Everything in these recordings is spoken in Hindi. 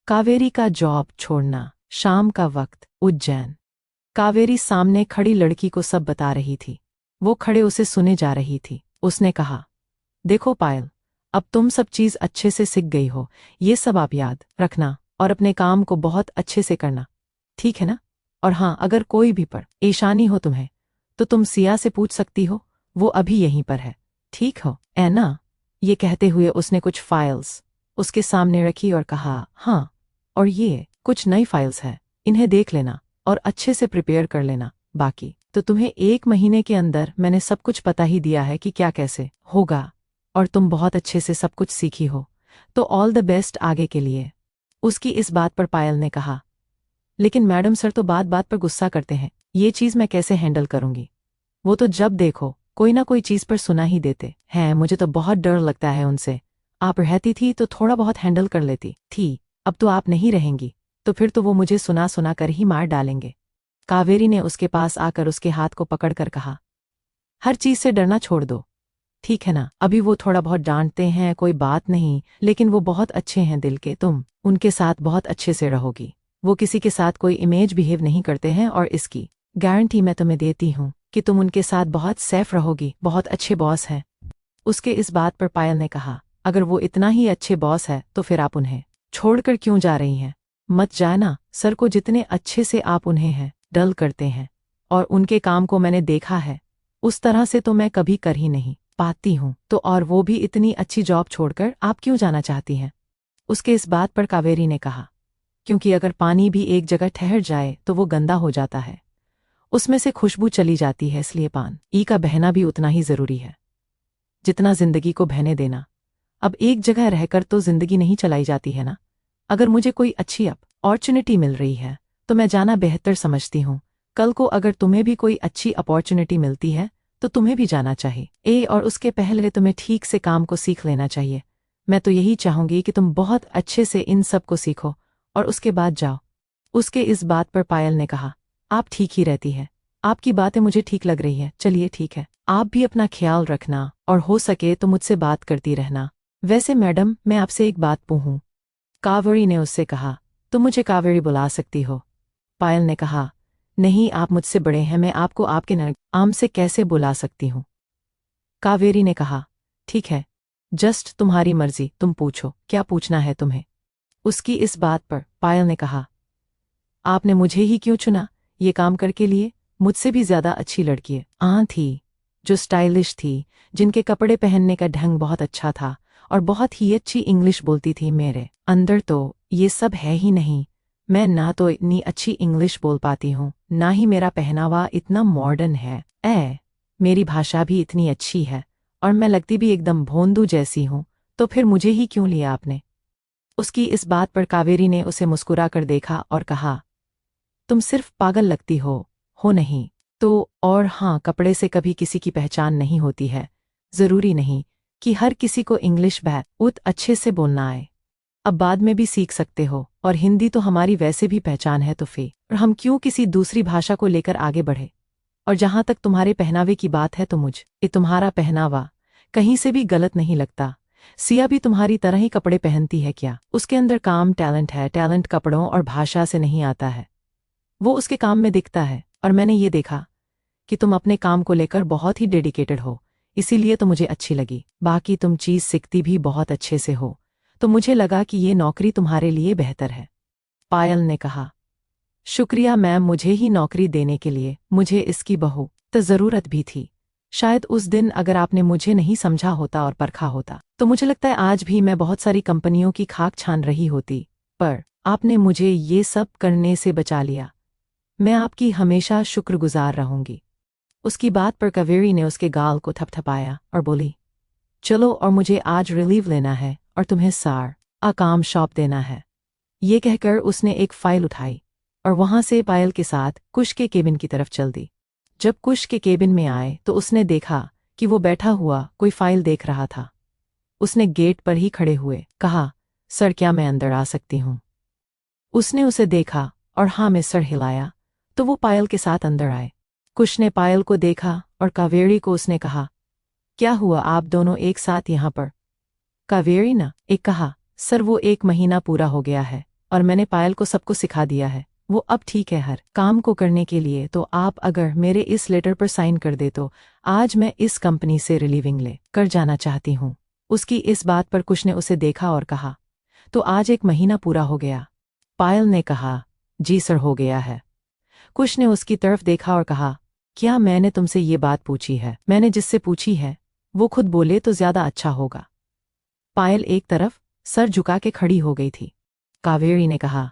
कावेरी का जॉब छोड़ना। शाम का वक्त, उज्जैन। कावेरी सामने खड़ी लड़की को सब बता रही थी। वो खड़े उसे सुने जा रही थी। उसने कहा, देखो पायल, अब तुम सब चीज़ अच्छे से सीख गई हो, ये सब आप याद रखना और अपने काम को बहुत अच्छे से करना, ठीक है ना? और हाँ, अगर कोई भी परेशानी हो तुम्हें तो तुम सिया से पूछ सकती हो, वो अभी यहीं पर है, ठीक हो है ना? ये कहते हुए उसने कुछ फाइल्स उसके सामने रखी और कहा, हाँ, और ये कुछ नई फाइल्स हैं, इन्हें देख लेना और अच्छे से प्रिपेयर कर लेना। बाकी तो तुम्हें 1 महीने के अंदर मैंने सब कुछ पता ही दिया है कि क्या कैसे होगा, और तुम बहुत अच्छे से सब कुछ सीखी हो, तो ऑल द बेस्ट आगे के लिए। उसकी इस बात पर पायल ने कहा, लेकिन मैडम सर तो बात बात पर गुस्सा करते हैं, ये चीज़ मैं कैसे हैंडल करूंगी? वो तो जब देखो कोई ना कोई चीज़ पर सुना ही देते हैं, मुझे तो बहुत डर लगता है उनसे। आप रहती थी तो थोड़ा बहुत हैंडल कर लेती थी, अब तो आप नहीं रहेंगी तो फिर तो वो मुझे सुना सुना कर ही मार डालेंगे। कावेरी ने उसके पास आकर उसके हाथ को पकड़कर कहा, हर चीज़ से डरना छोड़ दो, ठीक है ना? अभी वो थोड़ा बहुत डांटते हैं, कोई बात नहीं, लेकिन वो बहुत अच्छे हैं दिल के, तुम उनके साथ बहुत अच्छे से रहोगी। वो किसी के साथ कोई इमेज बिहेव नहीं करते हैं और इसकी गारंटी मैं तुम्हें देती हूँ कि तुम उनके साथ बहुत सेफ रहोगी, बहुत अच्छे बॉस हैं। उसके इस बात पर पायल ने कहा, अगर वो इतना ही अच्छे बॉस है तो फिर आप उन्हें छोड़कर क्यों जा रही हैं? मत जाना, सर को जितने अच्छे से आप उन्हें हैं डल करते हैं और उनके काम को मैंने देखा है, उस तरह से तो मैं कभी कर ही नहीं पाती हूँ, तो और वो भी इतनी अच्छी जॉब छोड़कर आप क्यों जाना चाहती हैं? उसके इस बात पर कावेरी ने कहा, क्योंकि अगर पानी भी एक जगह ठहर जाए तो वो गंदा हो जाता है, उसमें से खुशबू चली जाती है, इसलिए पानी का बहना भी उतना ही जरूरी है जितना जिंदगी को बहने देना। अब एक जगह रहकर तो जिंदगी नहीं चलाई जाती है ना? अगर मुझे कोई अच्छी अपॉर्चुनिटी मिल रही है तो मैं जाना बेहतर समझती हूँ। कल को अगर तुम्हें भी कोई अच्छी अपॉर्चुनिटी मिलती है तो तुम्हें भी जाना चाहिए, और उसके पहले तुम्हें ठीक से काम को सीख लेना चाहिए। मैं तो यही चाहूंगी कि तुम बहुत अच्छे से इन सब को सीखो और उसके बाद जाओ। उसके इस बात पर पायल ने कहा, आप ठीक ही रहती है, आपकी बातें मुझे ठीक लग रही है, चलिए ठीक है, आप भी अपना ख्याल रखना और हो सके तो मुझसे बात करती रहना। वैसे मैडम, मैं आपसे एक बात पूछूं? कावेरी ने उससे कहा, तुम मुझे कावेरी बुला सकती हो। पायल ने कहा, नहीं, आप मुझसे बड़े हैं, मैं आपको आपके नाम से कैसे बुला सकती हूँ? कावेरी ने कहा, ठीक है, जस्ट तुम्हारी मर्जी, तुम पूछो, क्या पूछना है तुम्हें? उसकी इस बात पर पायल ने कहा, आपने मुझे ही क्यों चुना ये काम करके लिए? मुझसे भी ज्यादा अच्छी लड़की थी, जो स्टाइलिश थी, जिनके कपड़े पहनने का ढंग बहुत अच्छा था और बहुत ही अच्छी इंग्लिश बोलती थी। मेरे अंदर तो ये सब है ही नहीं, मैं ना तो इतनी अच्छी इंग्लिश बोल पाती हूँ, ना ही मेरा पहनावा इतना मॉडर्न है, मेरी भाषा भी इतनी अच्छी है और मैं लगती भी एकदम भोंदू जैसी हूँ, तो फिर मुझे ही क्यों लिया आपने? उसकी इस बात पर कावेरी ने उसे मुस्कुरा कर देखा और कहा, तुम सिर्फ पागल लगती हो नहीं तो? और हाँ, कपड़े से कभी किसी की पहचान नहीं होती है, जरूरी नहीं कि हर किसी को इंग्लिश बहुत अच्छे से बोलना आए, अब बाद में भी सीख सकते हो, और हिंदी तो हमारी वैसे भी पहचान है, तो फिर हम क्यों किसी दूसरी भाषा को लेकर आगे बढ़े? और जहां तक तुम्हारे पहनावे की बात है तो मुझे तुम्हारा पहनावा कहीं से भी गलत नहीं लगता। सिया भी तुम्हारी तरह ही कपड़े पहनती है क्या? उसके अंदर काम टैलेंट है, टैलेंट कपड़ों और भाषा से नहीं आता है, वो उसके काम में दिखता है, और मैंने ये देखा कि तुम अपने काम को लेकर बहुत ही डेडिकेटेड हो, इसीलिए तो मुझे अच्छी लगी। बाकी तुम चीज़ सीखती भी बहुत अच्छे से हो, तो मुझे लगा कि ये नौकरी तुम्हारे लिए बेहतर है। पायल ने कहा, शुक्रिया मैम, मुझे ही नौकरी देने के लिए, मुझे इसकी बहुत ज़रूरत भी थी। शायद उस दिन अगर आपने मुझे नहीं समझा होता और परखा होता तो मुझे लगता है आज भी मैं बहुत सारी कंपनियों की खाक छान रही होती, पर आपने मुझे ये सब करने से बचा लिया। मैं आपकी हमेशा शुक्रगुजार रहूंगी। उसकी बात पर कावेरी ने उसके गाल को थपथपाया और बोली, चलो, और मुझे आज रिलीव लेना है और तुम्हें सारा काम सौंप देना है। ये कहकर उसने एक फाइल उठाई और वहां से पायल के साथ कुश के केबिन की तरफ चल दी। जब कुश के केबिन में आए तो उसने देखा कि वो बैठा हुआ कोई फाइल देख रहा था। उसने गेट पर ही खड़े हुए कहा, सर, क्या मैं अंदर आ सकती हूँ? उसने उसे देखा और हाँ में सर हिलाया तो वो पायल के साथ अंदर आए। कुश ने पायल को देखा और कावेरी को उसने कहा, क्या हुआ, आप दोनों एक साथ यहाँ पर? कावेरी ने एक कहा, सर, वो 1 महीना पूरा हो गया है और मैंने पायल को सबको सिखा दिया है। वो अब ठीक है हर काम को करने के लिए। तो आप अगर मेरे इस लेटर पर साइन कर दे तो आज मैं इस कंपनी से रिलीविंग ले कर जाना चाहती हूँ। उसकी इस बात पर कुश ने उसे देखा और कहा, तो आज 1 महीना पूरा हो गया? पायल ने कहा, जी सर हो गया है। कुश ने उसकी तरफ देखा और कहा, क्या मैंने तुमसे ये बात पूछी है? मैंने जिससे पूछी है वो खुद बोले तो ज्यादा अच्छा होगा। पायल एक तरफ सर झुका के खड़ी हो गई थी। कावेरी ने कहा,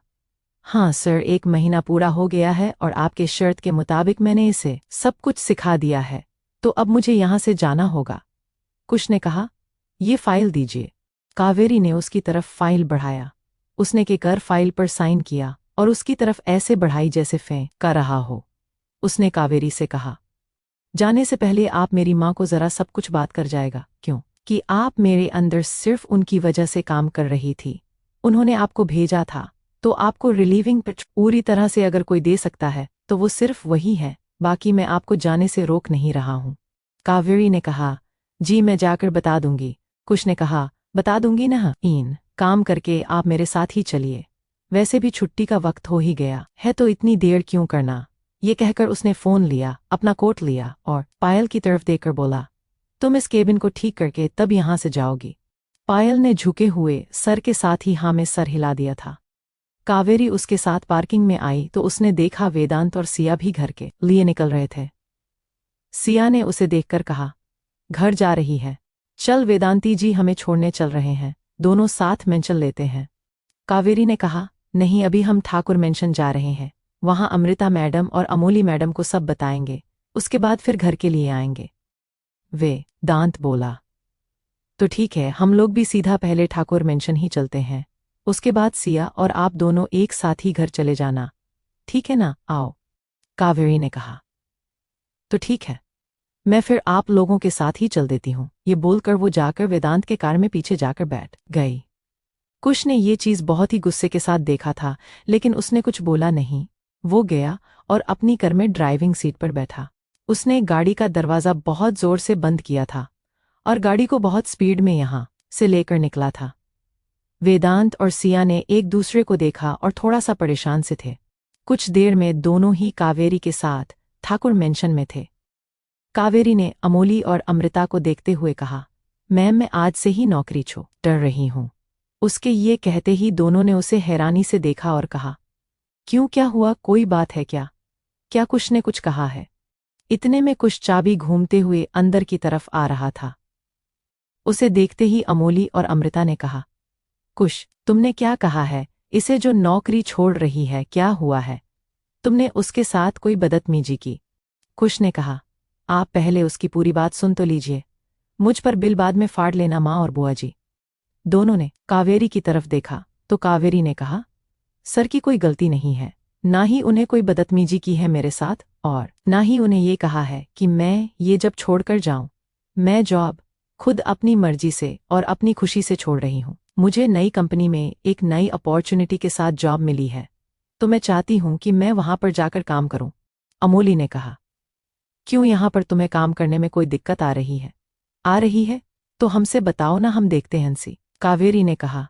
हाँ सर 1 महीना पूरा हो गया है और आपके शर्त के मुताबिक मैंने इसे सब कुछ सिखा दिया है, तो अब मुझे यहाँ से जाना होगा। कुश ने कहा, ये फाइल दीजिए। कावेरी ने उसकी तरफ फाइल बढ़ाया। उसने के कर फाइल पर साइन किया और उसकी तरफ ऐसे बढ़ाई जैसे फेंक कर रहा हो। उसने कावेरी से कहा, जाने से पहले आप मेरी माँ को जरा सब कुछ बात कर जाएगा, क्यों कि आप मेरे अंदर सिर्फ उनकी वजह से काम कर रही थी। उन्होंने आपको भेजा था, तो आपको रिलीविंग पिच पूरी तरह से अगर कोई दे सकता है तो वो सिर्फ वही है, बाकी मैं आपको जाने से रोक नहीं रहा हूँ। कावेरी ने कहा, जी मैं जाकर बता दूंगी। कुश ने कहा, बता दूंगी ना, इन काम करके आप मेरे साथ ही चलिए। वैसे भी छुट्टी का वक्त हो ही गया है, तो इतनी देर क्यों करना। ये कहकर उसने फोन लिया, अपना कोट लिया और पायल की तरफ देखकर बोला, तुम इस केबिन को ठीक करके तब यहाँ से जाओगी। पायल ने झुके हुए सर के साथ ही हाँ में सर हिला दिया था। कावेरी उसके साथ पार्किंग में आई तो उसने देखा वेदांत और सिया भी घर के लिए निकल रहे थे। सिया ने उसे देखकर कहा, घर जा रही है? चल वेदांती जी हमें छोड़ने चल रहे हैं, दोनों साथ में चल लेते हैं। कावेरी ने कहा, नहीं अभी हम ठाकुर मेंशन जा रहे हैं, वहां अमृता मैडम और अमोली मैडम को सब बताएंगे, उसके बाद फिर घर के लिए आएंगे। वेदांत बोला, तो ठीक है हम लोग भी सीधा पहले ठाकुर मेंशन ही चलते हैं, उसके बाद सिया और आप दोनों एक साथ ही घर चले जाना, ठीक है ना? आओ। कावेरी ने कहा, तो ठीक है, मैं फिर आप लोगों के साथ ही चल देती हूँ। ये बोलकर वो जाकर वेदांत के कार में पीछे जाकर बैठ गई। कुश ने ये चीज बहुत ही गुस्से के साथ देखा था, लेकिन उसने कुछ बोला नहीं। वो गया और अपनी कार में ड्राइविंग सीट पर बैठा। उसने गाड़ी का दरवाज़ा बहुत जोर से बंद किया था और गाड़ी को बहुत स्पीड में यहाँ से लेकर निकला था। वेदांत और सिया ने एक दूसरे को देखा और थोड़ा सा परेशान से थे। कुछ देर में दोनों ही कावेरी के साथ ठाकुर मेंशन में थे। कावेरी ने अमोली और अमृता को देखते हुए कहा, मैम मैं आज से ही नौकरी छोड़ डर रही हूँ। उसके ये कहते ही दोनों ने उसे हैरानी से देखा और कहा, क्यों क्या हुआ, कोई बात है क्या? क्या कुश ने कुछ कहा है? इतने में कुश चाबी घूमते हुए अंदर की तरफ आ रहा था। उसे देखते ही अमोली और अमृता ने कहा, कुश तुमने क्या कहा है? इसे जो नौकरी छोड़ रही है क्या हुआ है? तुमने उसके साथ कोई बदतमीजी की? कुश ने कहा, आप पहले उसकी पूरी बात सुन तो लीजिए, मुझ पर बिल बाद में फाड़ लेना माँ और बुआ जी। दोनों ने कावेरी की तरफ देखा तो कावेरी ने कहा, सर की कोई गलती नहीं है, ना ही उन्हें कोई बदतमीजी की है मेरे साथ, और ना ही उन्हें ये कहा है कि मैं ये जब छोड़कर जाऊं। मैं जॉब खुद अपनी मर्जी से और अपनी खुशी से छोड़ रही हूं। मुझे नई कंपनी में एक नई अपॉर्चुनिटी के साथ जॉब मिली है, तो मैं चाहती हूं कि मैं वहां पर जाकर काम करूं। अमोली ने कहा, क्यों यहाँ पर तुम्हें काम करने में कोई दिक्कत आ रही है? आ रही है तो हमसे बताओ ना, हम देखते हैं। हंसी कावेरी ने कहा,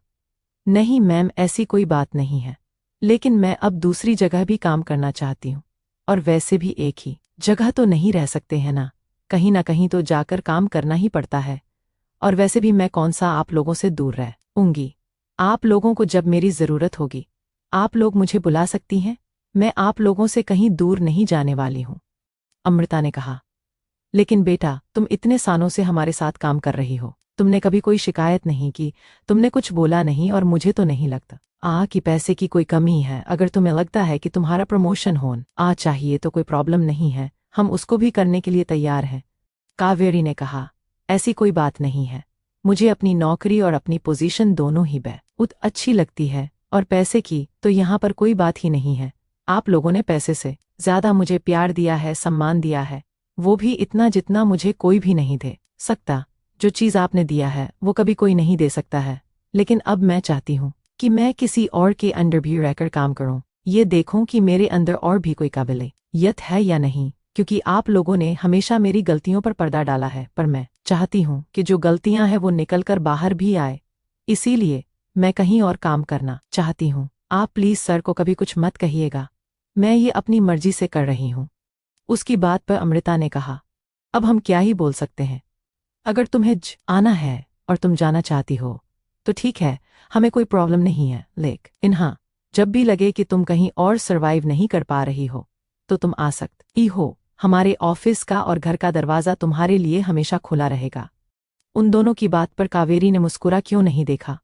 नहीं मैम ऐसी कोई बात नहीं है, लेकिन मैं अब दूसरी जगह भी काम करना चाहती हूँ, और वैसे भी एक ही जगह तो नहीं रह सकते हैं ना कहीं तो जाकर काम करना ही पड़ता है। और वैसे भी मैं कौन सा आप लोगों से दूर रहूंगी। आप लोगों को जब मेरी ज़रूरत होगी आप लोग मुझे बुला सकती हैं, मैं आप लोगों से कहीं दूर नहीं जाने वाली हूँ। अमृता ने कहा, लेकिन बेटा तुम इतने सालों से हमारे साथ काम कर रही हो, तुमने कभी कोई शिकायत नहीं की, तुमने कुछ बोला नहीं, और मुझे तो नहीं लगता कि पैसे की कोई कमी है। अगर तुम्हें लगता है कि तुम्हारा प्रमोशन होना चाहिए तो कोई प्रॉब्लम नहीं है, हम उसको भी करने के लिए तैयार हैं। कावेरी ने कहा, ऐसी कोई बात नहीं है, मुझे अपनी नौकरी और अपनी पोजीशन दोनों ही बहुत अच्छी लगती है, और पैसे की तो यहाँ पर कोई बात ही नहीं है। आप लोगों ने पैसे से ज्यादा मुझे प्यार दिया है, सम्मान दिया है, वो भी इतना जितना मुझे कोई भी नहीं दे सकता। जो चीज़ आपने दिया है वो कभी कोई नहीं दे सकता है, लेकिन अब मैं चाहती हूँ कि मैं किसी और के अंडर भी रहकर काम करूँ, ये देखूं कि मेरे अंदर और भी कोई काबिलियत है या नहीं, क्योंकि आप लोगों ने हमेशा मेरी गलतियों पर पर्दा डाला है, पर मैं चाहती हूँ कि जो गलतियां हैं वो निकल कर बाहर भी आए, इसीलिए मैं कहीं और काम करना चाहती हूँ। आप प्लीज सर को कभी कुछ मत कहिएगा, मैं ये अपनी मर्जी से कर रही हूं। उसकी बात पर अमृता ने कहा, अब हम क्या ही बोल सकते हैं। अगर तुम्हें आना है और तुम जाना चाहती हो तो ठीक है, हमें कोई प्रॉब्लम नहीं है, लेकिन हाँ, जब भी लगे कि तुम कहीं और सरवाइव नहीं कर पा रही हो तो तुम आ सकती हो। हमारे ऑफिस का और घर का दरवाज़ा तुम्हारे लिए हमेशा खुला रहेगा। उन दोनों की बात पर कावेरी ने मुस्कुरा क्यों नहीं देखा।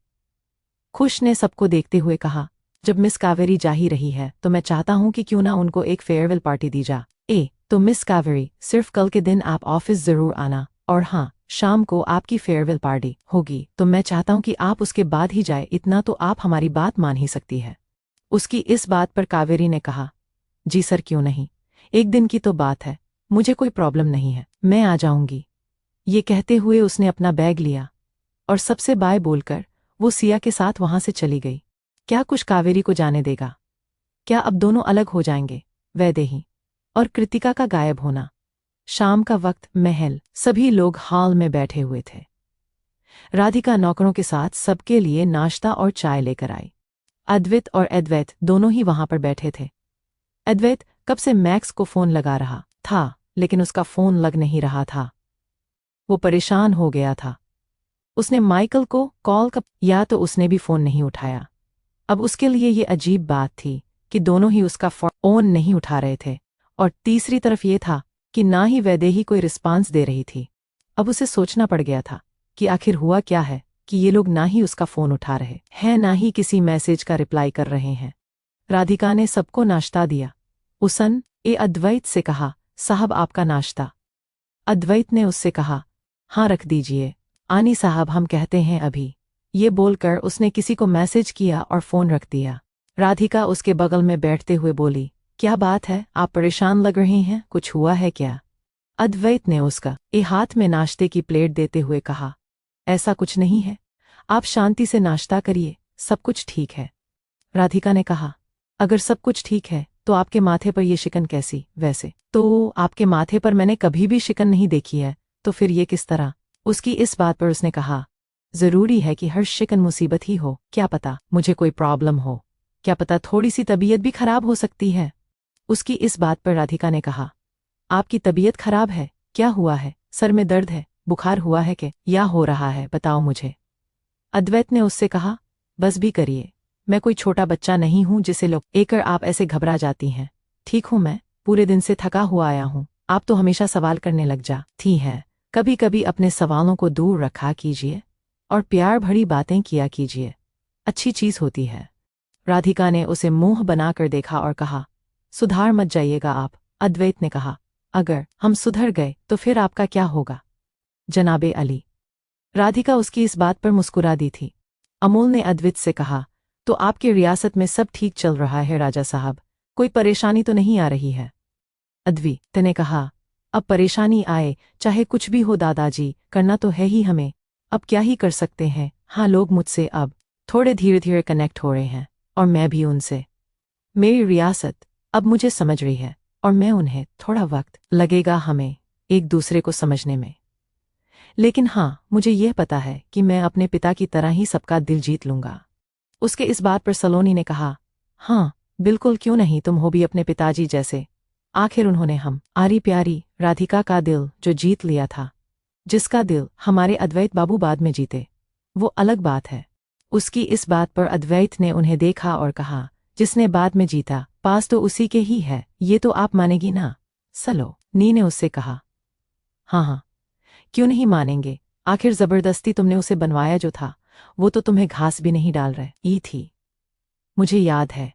खुश ने सबको देखते हुए कहा, जब मिस कावेरी जा ही रही है तो मैं चाहता हूं कि क्यों ना उनको एक फेयरवेल पार्टी दी जा। तो मिस कावेरी, सिर्फ कल के दिन आप ऑफिस जरूर आना, और हाँ, शाम को आपकी फेयरवेल पार्टी होगी तो मैं चाहता हूं कि आप उसके बाद ही जाए, इतना तो आप हमारी बात मान ही सकती है। उसकी इस बात पर कावेरी ने कहा, जी सर, क्यों नहीं, एक दिन की तो बात है, मुझे कोई प्रॉब्लम नहीं है, मैं आ जाऊंगी। ये कहते हुए उसने अपना बैग लिया और सबसे बाय बोलकर वो सिया के साथ वहां से चली गई। क्या कुछ कावेरी को जाने देगा? क्या अब दोनों अलग हो जाएंगे? वैदेही और कृतिका का गायब होना। शाम का वक्त, महल, सभी लोग हॉल में बैठे हुए थे। राधिका नौकरों के साथ सबके लिए नाश्ता और चाय लेकर आई। अद्वैत और अद्वैत दोनों ही वहां पर बैठे थे। अद्वैत कब से मैक्स को फोन लगा रहा था, लेकिन उसका फोन लग नहीं रहा था। वो परेशान हो गया था। उसने माइकल को कॉल या तो उसने भी फोन नहीं उठाया। अब उसके लिए ये अजीब बात थी कि दोनों ही उसका फोन नहीं उठा रहे थे, और तीसरी तरफ ये था कि ना ही वैदेही कोई रिस्पांस दे रही थी। अब उसे सोचना पड़ गया था कि आखिर हुआ क्या है कि ये लोग ना ही उसका फोन उठा रहे हैं, ना ही किसी मैसेज का रिप्लाई कर रहे हैं। राधिका ने सबको नाश्ता दिया। उसने अद्वैत से कहा, साहब आपका नाश्ता। अद्वैत ने उससे कहा, हाँ रख दीजिए आनी साहब, हम कहते हैं अभी। ये बोलकर उसने किसी को मैसेज किया और फोन रख दिया। राधिका उसके बगल में बैठते हुए बोली, क्या बात है, आप परेशान लग रही हैं, कुछ हुआ है क्या? अद्वैत ने उसका हाथ में नाश्ते की प्लेट देते हुए कहा, ऐसा कुछ नहीं है, आप शांति से नाश्ता करिए, सब कुछ ठीक है। राधिका ने कहा, अगर सब कुछ ठीक है तो आपके माथे पर यह शिकन कैसी? वैसे तो आपके माथे पर मैंने कभी भी शिकन नहीं देखी है, तो फिर ये किस तरह? उसकी इस बात पर उसने कहा, जरूरी है कि हर शिकन मुसीबत ही हो, क्या पता मुझे कोई प्रॉब्लम हो, क्या पता थोड़ी सी तबीयत भी खराब हो सकती है। उसकी इस बात पर राधिका ने कहा, आपकी तबीयत खराब है? क्या हुआ है? सर में दर्द है, बुखार हुआ है क्या, या हो रहा है, बताओ मुझे। अद्वैत ने उससे कहा, बस भी करिए, मैं कोई छोटा बच्चा नहीं हूं जिसे लोग एकर आप ऐसे घबरा जाती हैं। ठीक हूं मैं, पूरे दिन से थका हुआ आया हूं, आप तो हमेशा सवाल करने लग जाती हैं। कभी कभी अपने सवालों को दूर रखा कीजिए और प्यार भरी बातें किया कीजिए, अच्छी चीज होती है। राधिका ने उसे मुंह बनाकर देखा और कहा, सुधार मत जाइएगा आप। अद्वैत ने कहा, अगर हम सुधर गए तो फिर आपका क्या होगा जनाबे अली? राधिका उसकी इस बात पर मुस्कुरा दी थी। अमोल ने अद्वैत से कहा, तो आपकी रियासत में सब ठीक चल रहा है राजा साहब, कोई परेशानी तो नहीं आ रही है? अद्वैत ने कहा, अब परेशानी आए चाहे कुछ भी हो दादाजी, करना तो है ही हमें, अब क्या ही कर सकते हैं। हाँ, लोग मुझसे अब थोड़े धीरे धीरे कनेक्ट हो रहे हैं और मैं भी उनसे। मेरी रियासत अब मुझे समझ रही है और मैं उन्हें, थोड़ा वक्त लगेगा हमें एक दूसरे को समझने में, लेकिन हाँ, मुझे यह पता है कि मैं अपने पिता की तरह ही सबका दिल जीत लूंगा। उसके इस बात पर सलोनी ने कहा, हाँ बिल्कुल, क्यों नहीं, तुम हो भी अपने पिताजी जैसे, आखिर उन्होंने हम आरी प्यारी राधिका का दिल जो जीत लिया था, जिसका दिल हमारे अद्वैत बाबू बाद में जीते, वो अलग बात है। उसकी इस बात पर अद्वैत ने उन्हें देखा और कहा, जिसने बाद में जीता पास तो उसी के ही है, ये तो आप मानेगी ना? सलोनी ने उससे कहा, हाँ हाँ, क्यों नहीं मानेंगे, आखिर जबरदस्ती तुमने उसे बनवाया जो था, वो तो तुम्हें घास भी नहीं डाल रही थी। मुझे याद है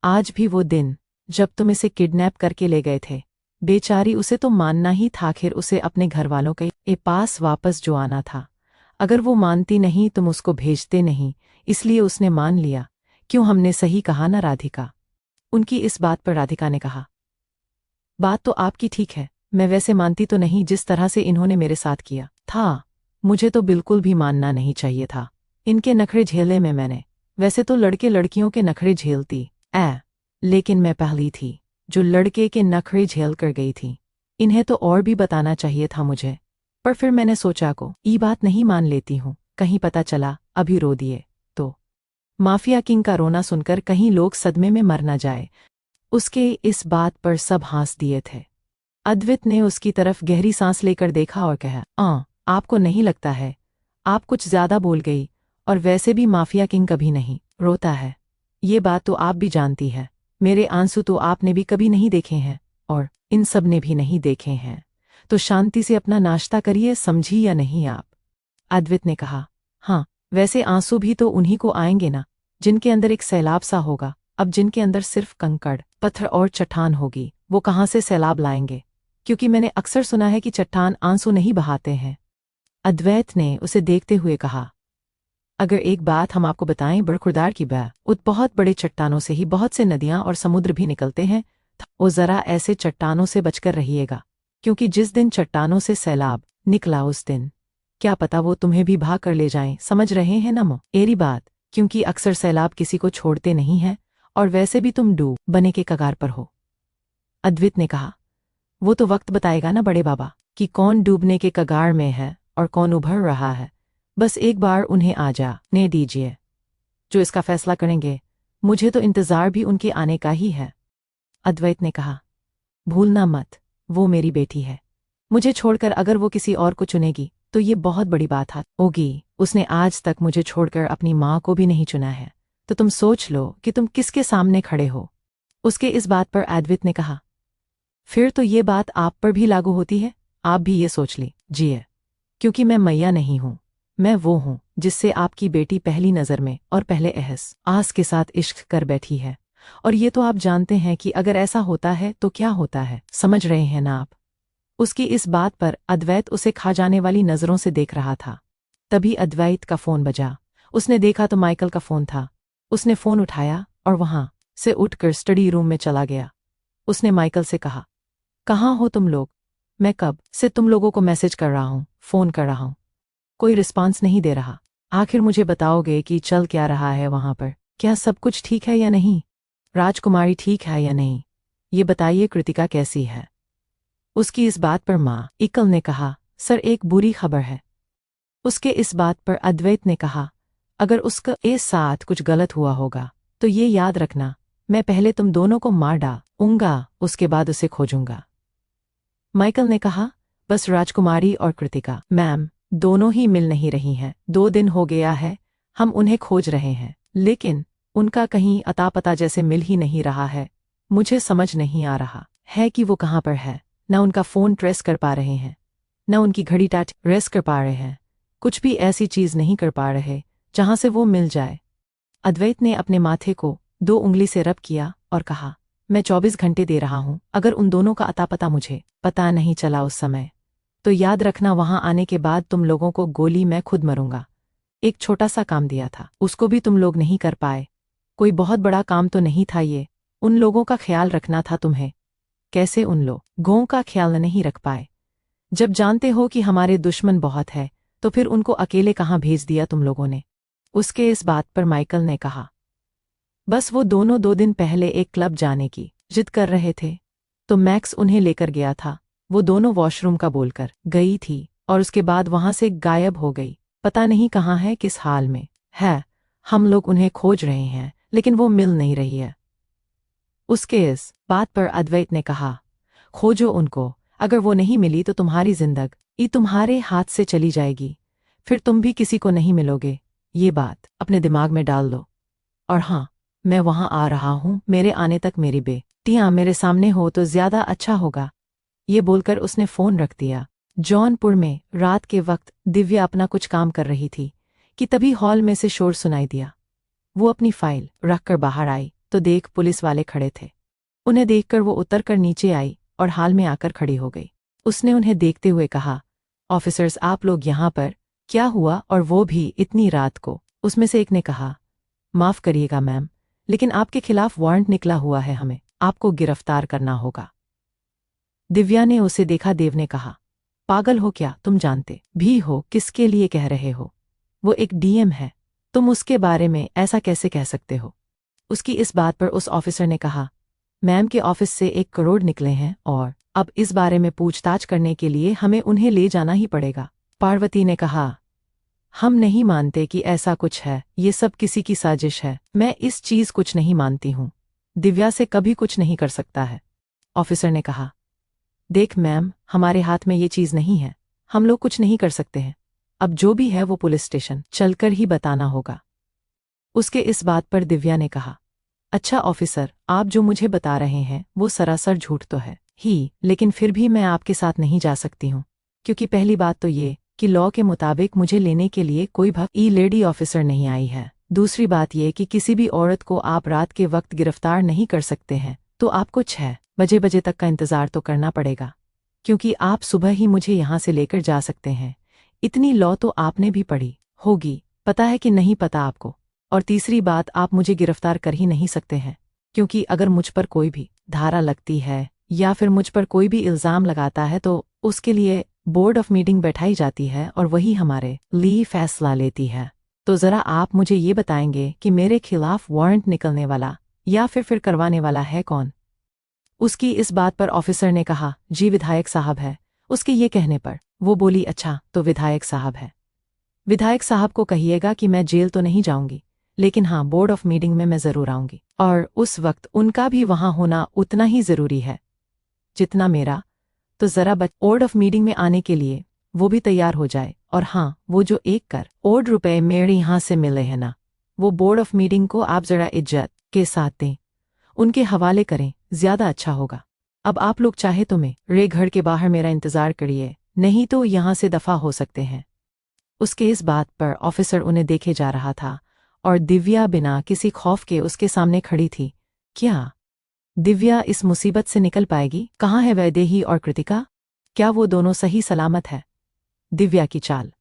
आज भी वो दिन जब तुम इसे किडनैप करके ले गए थे। बेचारी, उसे तो मानना ही था, आखिर उसे अपने घर वालों के पास वापस जो आना था। अगर वो मानती नहीं तुम उसको भेजते नहीं, इसलिए उसने मान लिया। क्यों, हमने सही कहा ना राधिका? उनकी इस बात पर राधिका ने कहा, बात तो आपकी ठीक है, मैं वैसे मानती तो नहीं जिस तरह से इन्होंने मेरे साथ किया था, मुझे तो बिल्कुल भी मानना नहीं चाहिए था। इनके नखरे झेले में मैंने, वैसे तो लड़के लड़कियों के नखरे झेलती लेकिन मैं पहली थी जो लड़के के नखरे झेल कर गई थी। इन्हें तो और भी बताना चाहिए था मुझे, पर फिर मैंने सोचा को ये बात नहीं मान लेती हूँ, कहीं पता चला अभी रो दिए तो। माफिया किंग का रोना सुनकर कहीं लोग सदमे में मर न जाए। उसके इस बात पर सब हंस दिए थे। अद्वैत ने उसकी तरफ गहरी सांस लेकर देखा और कहा, आपको नहीं लगता है? आप कुछ ज्यादा बोल गई, और वैसे भी माफिया किंग कभी नहीं रोता है। ये बात तो आप भी जानती है। मेरे आंसू तो आपने भी कभी नहीं देखे हैं, और इन सब ने भी नहीं देखे हैं। तो शांति से अपना नाश्ता करिए, समझी या नहीं आप? अद्वैत ने कहा, हाँ, वैसे आंसू भी तो उन्हीं को आएंगे ना, जिनके अंदर एक सैलाब सा होगा। अब जिनके अंदर सिर्फ कंकड़, पत्थर और चट्टान होगी, वो कहाँ से सैलाब लाएंगे? क्योंकि मैंने अक्सर सुना है कि चट्टान आंसू नहीं बहाते हैं। अद्वैत ने उसे देखते हुए कहा, अगर एक बात हम आपको बताएं, बड़खुरदार की बात, बहुत बड़े चट्टानों से ही बहुत से नदियां और समुद्र भी निकलते हैं। वो जरा ऐसे चट्टानों से बचकर रहिएगा, क्योंकि जिस दिन चट्टानों से सैलाब निकला उस दिन क्या पता वो तुम्हें भी भाग कर ले जाएं। समझ रहे हैं ना मेरी बात? क्योंकि अक्सर सैलाब किसी को छोड़ते नहीं हैं, और वैसे भी तुम डूब बने के कगार पर हो। अद्वैत ने कहा, वो तो वक्त बताएगा ना बड़े बाबा, कि कौन डूबने के कगार में है और कौन उभर रहा है। बस एक बार उन्हें आ जाने दीजिए, जो इसका फैसला करेंगे। मुझे तो इंतजार भी उनके आने का ही है। अद्वैत ने कहा, भूलना मत, वो मेरी बेटी है। मुझे छोड़कर अगर वो किसी और को चुनेगी तो ये बहुत बड़ी बात होगी। उसने आज तक मुझे छोड़कर अपनी माँ को भी नहीं चुना है। तो तुम सोच लो कि तुम किसके सामने खड़े हो। उसके इस बात पर अद्वैत ने कहा, फिर तो ये बात आप पर भी लागू होती है। आप भी ये सोच लीजिए, क्योंकि मैं मैया नहीं हूं, मैं वो हूं जिससे आपकी बेटी पहली नज़र में और पहले एहसास के साथ इश्क कर बैठी है। और ये तो आप जानते हैं कि अगर ऐसा होता है तो क्या होता है, समझ रहे हैं ना आप? उसकी इस बात पर अद्वैत उसे खा जाने वाली नज़रों से देख रहा था। तभी अद्वैत का फोन बजा। उसने देखा तो माइकल का फोन था। उसने फोन उठाया और वहां से उठकर स्टडी रूम में चला गया। उसने माइकल से कहा, कहाँ हो तुम लोग? मैं कब से तुम लोगों को मैसेज कर रहा हूँ, फोन कर रहा हूँ, कोई रिस्पांस नहीं दे रहा। आखिर मुझे बताओगे कि चल क्या रहा है वहां पर? क्या सब कुछ ठीक है या नहीं? राजकुमारी ठीक है या नहीं? ये बताइए, कृतिका कैसी है? उसकी इस बात पर माँ इकल ने कहा, सर एक बुरी खबर है। उसके इस बात पर अद्वैत ने कहा, अगर उसके साथ कुछ गलत हुआ होगा तो ये याद रखना, मैं पहले तुम दोनों को मार डालूंगा, उसके बाद उसे खोजूंगा। माइकल ने कहा, बस राजकुमारी और कृतिका मैम दोनों ही मिल नहीं रही हैं। 2 दिन हो गया है हम उन्हें खोज रहे हैं, लेकिन उनका कहीं अता पता जैसे मिल ही नहीं रहा है। मुझे समझ नहीं आ रहा है कि वो कहाँ पर है। न उनका फ़ोन ट्रेस कर पा रहे हैं, न उनकी घड़ी ट्रेस कर पा रहे हैं। कुछ भी ऐसी चीज़ नहीं कर पा रहे जहाँ से वो मिल जाए। अद्वैत ने अपने माथे को 2 उंगली से रब किया और कहा, मैं 24 घंटे दे रहा हूँ। अगर उन दोनों का अता पता मुझे पता नहीं चला उस समय, तो याद रखना वहां आने के बाद तुम लोगों को गोली मैं खुद मरूंगा। एक छोटा सा काम दिया था, उसको भी तुम लोग नहीं कर पाए। कोई बहुत बड़ा काम तो नहीं था ये। उन लोगों का ख्याल रखना था तुम्हें। कैसे उन लोगों का ख्याल नहीं रख पाए? जब जानते हो कि हमारे दुश्मन बहुत है, तो फिर उनको अकेले कहाँ भेज दिया तुम लोगों ने? उसके इस बात पर माइकल ने कहा, बस वो दोनों 2 दिन पहले एक क्लब जाने की जिद कर रहे थे, तो मैक्स उन्हें लेकर गया था। वो दोनों वॉशरूम का बोलकर गई थी और उसके बाद वहां से गायब हो गई। पता नहीं कहाँ है, किस हाल में है। हम लोग उन्हें खोज रहे हैं, लेकिन वो मिल नहीं रही है। उसके इस बात पर अद्वैत ने कहा, खोजो उनको। अगर वो नहीं मिली तो तुम्हारी जिंदगी तुम्हारे हाथ से चली जाएगी। फिर तुम भी किसी को नहीं मिलोगे। ये बात अपने दिमाग में डाल लो। और हाँ, मैं वहां आ रहा हूं। मेरे आने तक मेरी बेटियां मेरे सामने हो तो ज्यादा अच्छा होगा। ये बोलकर उसने फोन रख दिया। जौनपुर में रात के वक्त दिव्या अपना कुछ काम कर रही थी कि तभी हॉल में से शोर सुनाई दिया। वो अपनी फाइल रखकर बाहर आई तो देख पुलिस वाले खड़े थे। उन्हें देखकर वो उतरकर नीचे आई और हाल में आकर खड़ी हो गई। उसने उन्हें देखते हुए कहा, ऑफिसर्स आप लोग यहाँ पर? क्या हुआ, और वो भी इतनी रात को? उसमें से एक ने कहा, माफ करिएगा मैम, लेकिन आपके खिलाफ वारंट निकला हुआ है, हमें आपको गिरफ्तार करना होगा। दिव्या ने उसे देखा। देव ने कहा, पागल हो क्या? तुम जानते भी हो किसके लिए कह रहे हो? वो एक डीएम है, तुम उसके बारे में ऐसा कैसे कह सकते हो? उसकी इस बात पर उस ऑफिसर ने कहा, मैम के ऑफिस से 1 करोड़ निकले हैं और अब इस बारे में पूछताछ करने के लिए हमें उन्हें ले जाना ही पड़ेगा। पार्वती ने कहा, हम नहीं मानते कि ऐसा कुछ है, ये सब किसी की साजिश है। मैं इस चीज कुछ नहीं मानती हूँ। दिव्या से कभी कुछ नहीं कर सकता है। ऑफिसर ने कहा, देख मैम, हमारे हाथ में ये चीज नहीं है, हम लोग कुछ नहीं कर सकते हैं। अब जो भी है वो पुलिस स्टेशन चलकर ही बताना होगा। उसके इस बात पर दिव्या ने कहा, अच्छा ऑफिसर, आप जो मुझे बता रहे हैं वो सरासर झूठ तो है ही, लेकिन फिर भी मैं आपके साथ नहीं जा सकती हूँ, क्योंकि पहली बात तो ये कि लॉ के मुताबिक मुझे लेने के लिए कोई लेडी ऑफिसर नहीं आई है। दूसरी बात ये कि किसी भी औरत को आप रात के वक्त गिरफ्तार नहीं कर सकते हैं, तो आपको 6 बजे तक का इंतजार तो करना पड़ेगा, क्योंकि आप सुबह ही मुझे यहाँ से लेकर जा सकते हैं। इतनी लॉ तो आपने भी पढ़ी होगी, पता है कि नहीं पता आपको? और तीसरी बात, आप मुझे गिरफ्तार कर ही नहीं सकते हैं, क्योंकि अगर मुझ पर कोई भी धारा लगती है या फिर मुझ पर कोई भी इल्ज़ाम लगाता है तो उसके लिए बोर्ड ऑफ मीटिंग बैठाई जाती है और वही हमारे लिए फैसला लेती है। तो ज़रा आप मुझे ये बताएंगे कि मेरे खिलाफ वारंट निकलने वाला या फिर करवाने वाला है कौन? उसकी इस बात पर ऑफिसर ने कहा, जी विधायक साहब है। उसके ये कहने पर वो बोली, अच्छा तो विधायक साहब है। विधायक साहब को कहिएगा कि मैं जेल तो नहीं जाऊंगी, लेकिन हाँ, बोर्ड ऑफ मीटिंग में मैं ज़रूर आऊंगी, और उस वक्त उनका भी वहां होना उतना ही ज़रूरी है जितना मेरा। तो ज़रा बोर्ड ऑफ मीटिंग में आने के लिए वो भी तैयार हो जाए, और हाँ, वो जो 1 करोड़ रुपए मेरे यहाँ से मिले हैं ना, वो बोर्ड ऑफ मीटिंग को आप ज़रा इज्जत के साथ दें, उनके हवाले करें, ज़्यादा अच्छा होगा। अब आप लोग चाहे तो मेरे घर के बाहर मेरा इंतज़ार करिए, नहीं तो यहाँ से दफ़ा हो सकते हैं। उसके इस बात पर ऑफिसर उन्हें देखे जा रहा था और दिव्या बिना किसी खौफ के उसके सामने खड़ी थी। क्या दिव्या इस मुसीबत से निकल पाएगी? कहाँ है वैदेही और कृतिका? क्या वो दोनों सही सलामत है? दिव्या की चाल।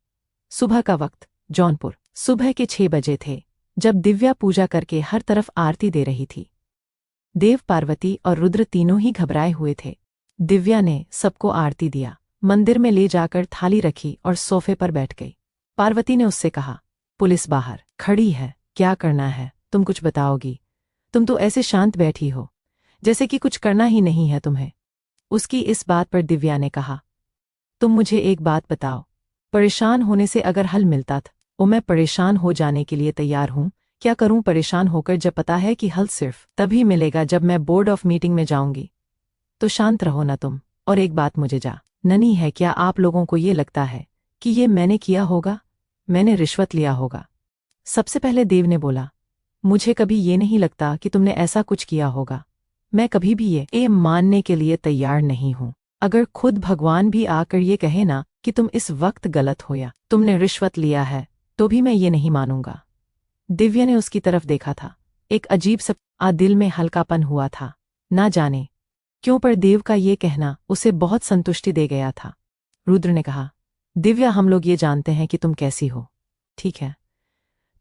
सुबह का वक्त, जौनपुर। सुबह के 6 बजे थे जब दिव्या पूजा करके हर तरफ आरती दे रही थी। देव, पार्वती और रुद्र तीनों ही घबराए हुए थे। दिव्या ने सबको आरती दिया, मंदिर में ले जाकर थाली रखी और सोफे पर बैठ गई। पार्वती ने उससे कहा, पुलिस बाहर खड़ी है, क्या करना है? तुम कुछ बताओगी? तुम तो ऐसे शांत बैठी हो जैसे कि कुछ करना ही नहीं है तुम्हें। उसकी इस बात पर दिव्या ने कहा, तुम मुझे एक बात बताओ, परेशान होने से अगर हल मिलता तो मैं परेशान हो जाने के लिए तैयार हूँ। क्या करूँ परेशान होकर, जब पता है कि हल सिर्फ तभी मिलेगा जब मैं बोर्ड ऑफ मीटिंग में जाऊंगी? तो शांत रहो ना तुम। और एक बात मुझे जाननी है, क्या आप लोगों को ये लगता है कि ये मैंने किया होगा? मैंने रिश्वत लिया होगा? सबसे पहले देव ने बोला, मुझे कभी ये नहीं लगता कि तुमने ऐसा कुछ किया होगा। मैं कभी भी ये मानने के लिए तैयार नहीं हूँ। अगर खुद भगवान भी आकर ये कहे ना कि तुम इस वक्त गलत हो या तुमने रिश्वत लिया है, तो भी मैं ये नहीं मानूंगा। दिव्या ने उसकी तरफ देखा था, एक अजीब सा दिल में हल्कापन हुआ था। ना जाने क्यों, पर देव का ये कहना उसे बहुत संतुष्टि दे गया था। रुद्र ने कहा, दिव्या, हम लोग ये जानते हैं कि तुम कैसी हो, ठीक है?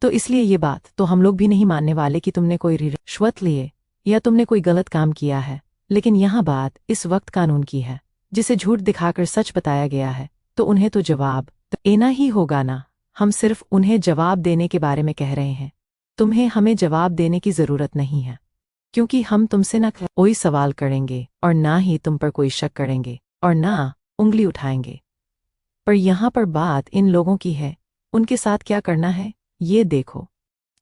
तो इसलिए ये बात तो हम लोग भी नहीं मानने वाले कि तुमने कोई रिश्वत लिए या तुमने कोई गलत काम किया है। लेकिन यहाँ बात इस वक्त कानून की है, जिसे झूठ दिखाकर सच बताया गया है, तो उन्हें तो जवाब देना ही होगा ना। हम सिर्फ उन्हें जवाब देने के बारे में कह रहे हैं। तुम्हें हमें जवाब देने की ज़रूरत नहीं है, क्योंकि हम तुमसे ना कोई सवाल करेंगे और ना ही तुम पर कोई शक करेंगे और ना उंगली उठाएंगे। पर यहाँ पर बात इन लोगों की है, उनके साथ क्या करना है ये देखो।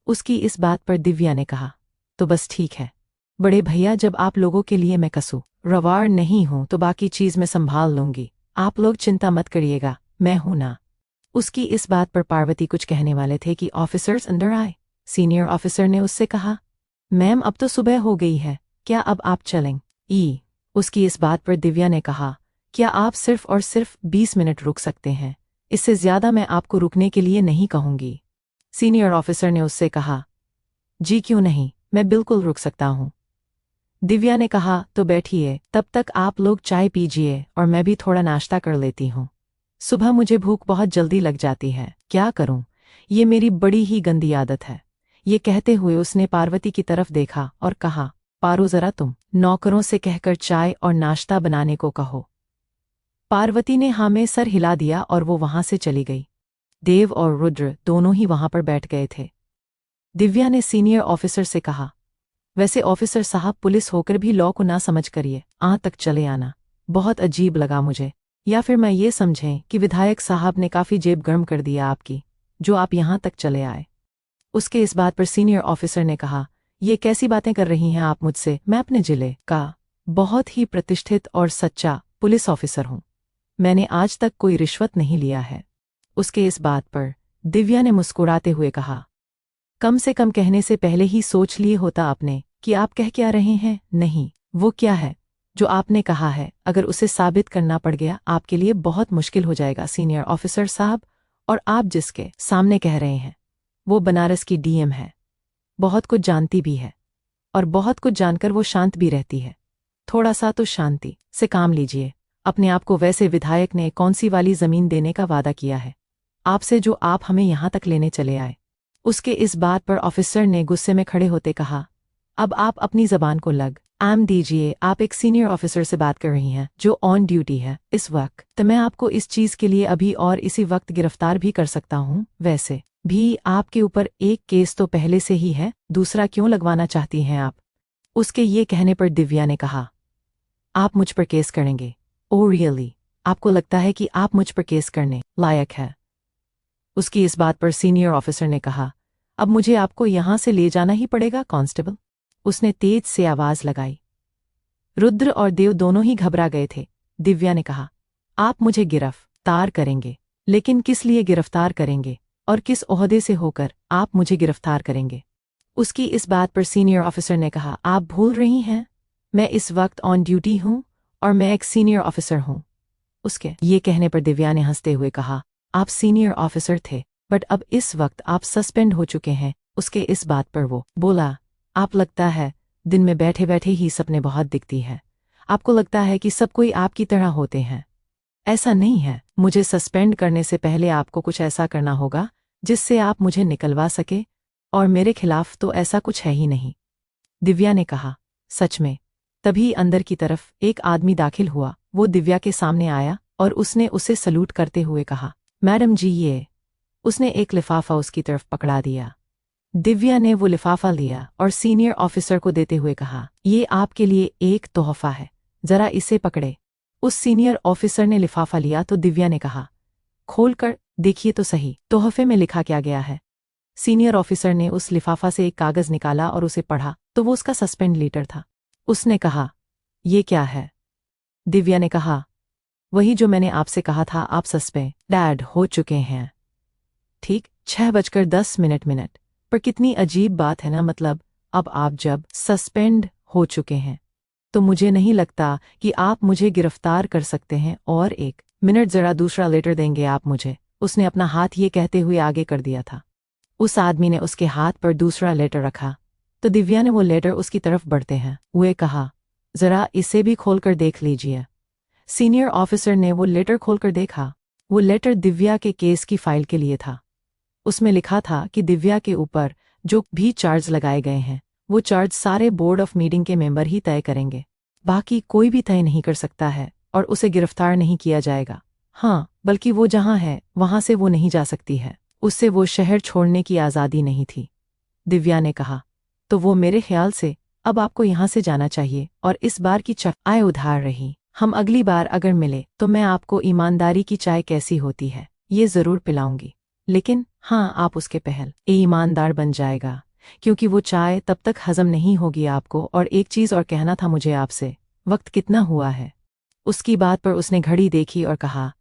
उसकी इस बात पर दिव्या ने कहा, तो बस ठीक है बड़े भैया, जब आप लोगों के लिए मैं कसूरवार नहीं हूं तो बाकी चीज मैं संभाल लूंगी, आप लोग चिंता मत करिएगा, मैं हूं ना। उसकी इस बात पर पार्वती कुछ कहने वाले थे कि ऑफिसर्स अंदर आए। सीनियर ऑफिसर ने उससे कहा, मैम अब तो सुबह हो गई है, क्या अब आप चलें? उसकी इस बात पर दिव्या ने कहा, क्या आप सिर्फ और सिर्फ 20 मिनट रुक सकते हैं? इससे ज्यादा मैं आपको रुकने के लिए नहीं कहूंगी। सीनियर ऑफिसर ने उससे कहा, जी क्यों नहीं, मैं बिल्कुल रुक सकता हूँ। दिव्या ने कहा, तो बैठिए, तब तक आप लोग चाय पीजिए और मैं भी थोड़ा नाश्ता कर लेती हूँ। सुबह मुझे भूख बहुत जल्दी लग जाती है, क्या करूँ, ये मेरी बड़ी ही गंदी आदत है। ये कहते हुए उसने पार्वती की तरफ देखा और कहा, पारो जरा तुम नौकरों से कहकर चाय और नाश्ता बनाने को कहो। पार्वती ने हाँ में सर हिला दिया और वो वहां से चली गई। देव और रुद्र दोनों ही वहां पर बैठ गए थे। दिव्या ने सीनियर ऑफिसर से कहा, वैसे ऑफिसर साहब, पुलिस होकर भी लॉ को ना समझ करिए तक चले आना बहुत अजीब लगा मुझे। या फिर मैं ये समझें कि विधायक साहब ने काफ़ी जेब गर्म कर दिया आपकी? जो आप यहाँ तक चले आए। उसके इस बात पर सीनियर ऑफिसर ने कहा, ये कैसी बातें कर रही हैं आप मुझसे? मैं अपने जिले का बहुत ही प्रतिष्ठित और सच्चा पुलिस ऑफिसर हूँ। मैंने आज तक कोई रिश्वत नहीं लिया है। उसके इस बात पर दिव्या ने मुस्कुराते हुए कहा, कम से कम कहने से पहले ही सोच लिए होता आपने कि आप कह क्या रहे हैं। नहीं, वो क्या है जो आपने कहा है, अगर उसे साबित करना पड़ गया आपके लिए बहुत मुश्किल हो जाएगा सीनियर ऑफिसर साहब। और आप जिसके सामने कह रहे हैं वो बनारस की डीएम है, बहुत कुछ जानती भी है और बहुत कुछ जानकर वो शांत भी रहती है। थोड़ा सा तो शांति से काम लीजिए अपने आप को। वैसे विधायक ने कौन सी वाली जमीन देने का वादा किया है आपसे जो आप हमें यहां तक लेने चले आए? उसके इस बात पर ऑफिसर ने गुस्से में खड़े होते कहा, अब आप अपनी जबान को आम दीजिए। आप एक सीनियर ऑफिसर से बात कर रही हैं जो ऑन ड्यूटी है इस वक्त। तो मैं आपको इस चीज के लिए अभी और इसी वक्त गिरफ्तार भी कर सकता हूं। वैसे भी आपके ऊपर एक केस तो पहले से ही है, दूसरा क्यों लगवाना चाहती हैं आप? उसके ये कहने पर दिव्या ने कहा, आप मुझ पर केस करेंगे? Oh really? आपको लगता है कि आप मुझ पर केस करने लायक है? उसकी इस बात पर सीनियर ऑफिसर ने कहा, अब मुझे आपको यहां से ले जाना ही पड़ेगा कांस्टेबल। उसने तेज से आवाज लगाई। रुद्र और देव दोनों ही घबरा गए थे। दिव्या ने कहा, आप मुझे गिरफ्तार करेंगे, लेकिन किस लिए गिरफ्तार करेंगे और किस ओहदे से होकर आप मुझे गिरफ्तार करेंगे? उसकी इस बात पर सीनियर ऑफिसर ने कहा, आप भूल रही हैं मैं इस वक्त ऑन ड्यूटी हूं और मैं एक सीनियर ऑफिसर हूं। उसके ये कहने पर दिव्या ने हंसते हुए कहा, आप सीनियर ऑफिसर थे बट अब इस वक्त आप सस्पेंड हो चुके हैं। उसके इस बात पर वो बोला, आप लगता है दिन में बैठे बैठे ही सपने बहुत दिखती है। आपको लगता है कि सब कोई आपकी तरह होते हैं। ऐसा नहीं है। मुझे सस्पेंड करने से पहले आपको कुछ ऐसा करना होगा जिससे आप मुझे निकलवा सके, और मेरे खिलाफ तो ऐसा कुछ है ही नहीं। दिव्या ने कहा, सच में? तभी अंदर की तरफ एक आदमी दाखिल हुआ। वो दिव्या के सामने आया और उसने उसे सलूट करते हुए कहा, मैडम जी ये। उसने एक लिफाफा उसकी तरफ पकड़ा दिया। दिव्या ने वो लिफाफा लिया और सीनियर ऑफिसर को देते हुए कहा, ये आपके लिए एक तोहफा है, जरा इसे पकड़े। उस सीनियर ऑफिसर ने लिफाफा लिया तो दिव्या ने कहा, खोलकर देखिए तो सही, तोहफे में लिखा क्या गया है? सीनियर ऑफिसर ने उस लिफाफा से एक कागज निकाला और उसे पढ़ा तो वो उसका सस्पेंड लेटर था। उसने कहा, ये क्या है? दिव्या ने कहा, वही जो मैंने आपसे कहा था, आप सस्पेंड हो चुके हैं। ठीक 6:10 पर कितनी अजीब बात है ना, मतलब अब आप जब सस्पेंड हो चुके हैं तो मुझे नहीं लगता कि आप मुझे गिरफ्तार कर सकते हैं। और 1 मिनट जरा दूसरा लेटर देंगे आप मुझे? उसने अपना हाथ ये कहते हुए आगे कर दिया था। उस आदमी ने उसके हाथ पर दूसरा लेटर रखा तो दिव्या ने वो लेटर उसकी तरफ बढ़ते हैं हुए कहा, जरा इसे भी खोलकर देख लीजिए। सीनियर ऑफिसर ने वो लेटर खोलकर देखा। वो लेटर दिव्या के केस की फाइल के लिए था। उसमें लिखा था कि दिव्या के ऊपर जो भी चार्ज लगाए गए हैं वो चार्ज सारे बोर्ड ऑफ मीटिंग के मेंबर ही तय करेंगे, बाकी कोई भी तय नहीं कर सकता है, और उसे गिरफ्तार नहीं किया जाएगा। हाँ, बल्कि वो जहां है वहां से वो नहीं जा सकती है, उससे वो शहर छोड़ने की आज़ादी नहीं थी। दिव्या ने कहा, तो वो मेरे ख्याल से अब आपको यहाँ से जाना चाहिए और इस बार की चाय उधार रही। हम अगली बार अगर मिले तो मैं आपको ईमानदारी की चाय कैसी होती है ये ज़रूर पिलाऊंगी, लेकिन हाँ, आप उसके पहल ईमानदार बन जाएगा, क्योंकि वो चाय तब तक हजम नहीं होगी आपको। और एक चीज़ और कहना था मुझे आपसे, वक्त कितना हुआ है? उसकी बात पर उसने घड़ी देखी और कहा,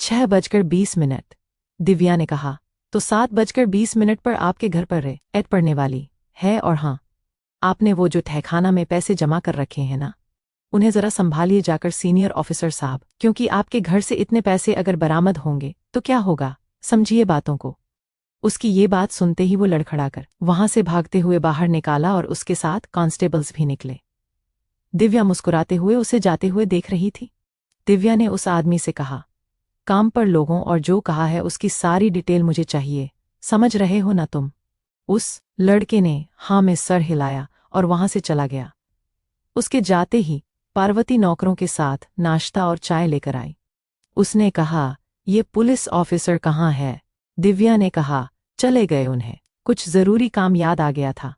6:20। दिव्या ने कहा, तो 7:20 पर आपके घर पर रेड पड़ने वाली है। और हाँ, आपने वो जो तहखाना में पैसे जमा कर रखे हैं ना, उन्हें जरा संभालिए जाकर सीनियर ऑफिसर साहब, क्योंकि आपके घर से इतने पैसे अगर बरामद होंगे तो क्या होगा, समझिए बातों को। उसकी ये बात सुनते ही वो लड़खड़ाकर वहां से भागते हुए बाहर निकाला और उसके साथ कांस्टेबल्स भी निकले। दिव्या मुस्कुराते हुए उसे जाते हुए देख रही थी। दिव्या ने उस आदमी से कहा, काम पर लोगों और जो कहा है उसकी सारी डिटेल मुझे चाहिए, समझ रहे हो ना तुम? उस लड़के ने हाँ में सर हिलाया और वहां से चला गया। उसके जाते ही पार्वती नौकरों के साथ नाश्ता और चाय लेकर आई। उसने कहा, ये पुलिस ऑफिसर कहाँ है? दिव्या ने कहा, चले गए, उन्हें कुछ जरूरी काम याद आ गया था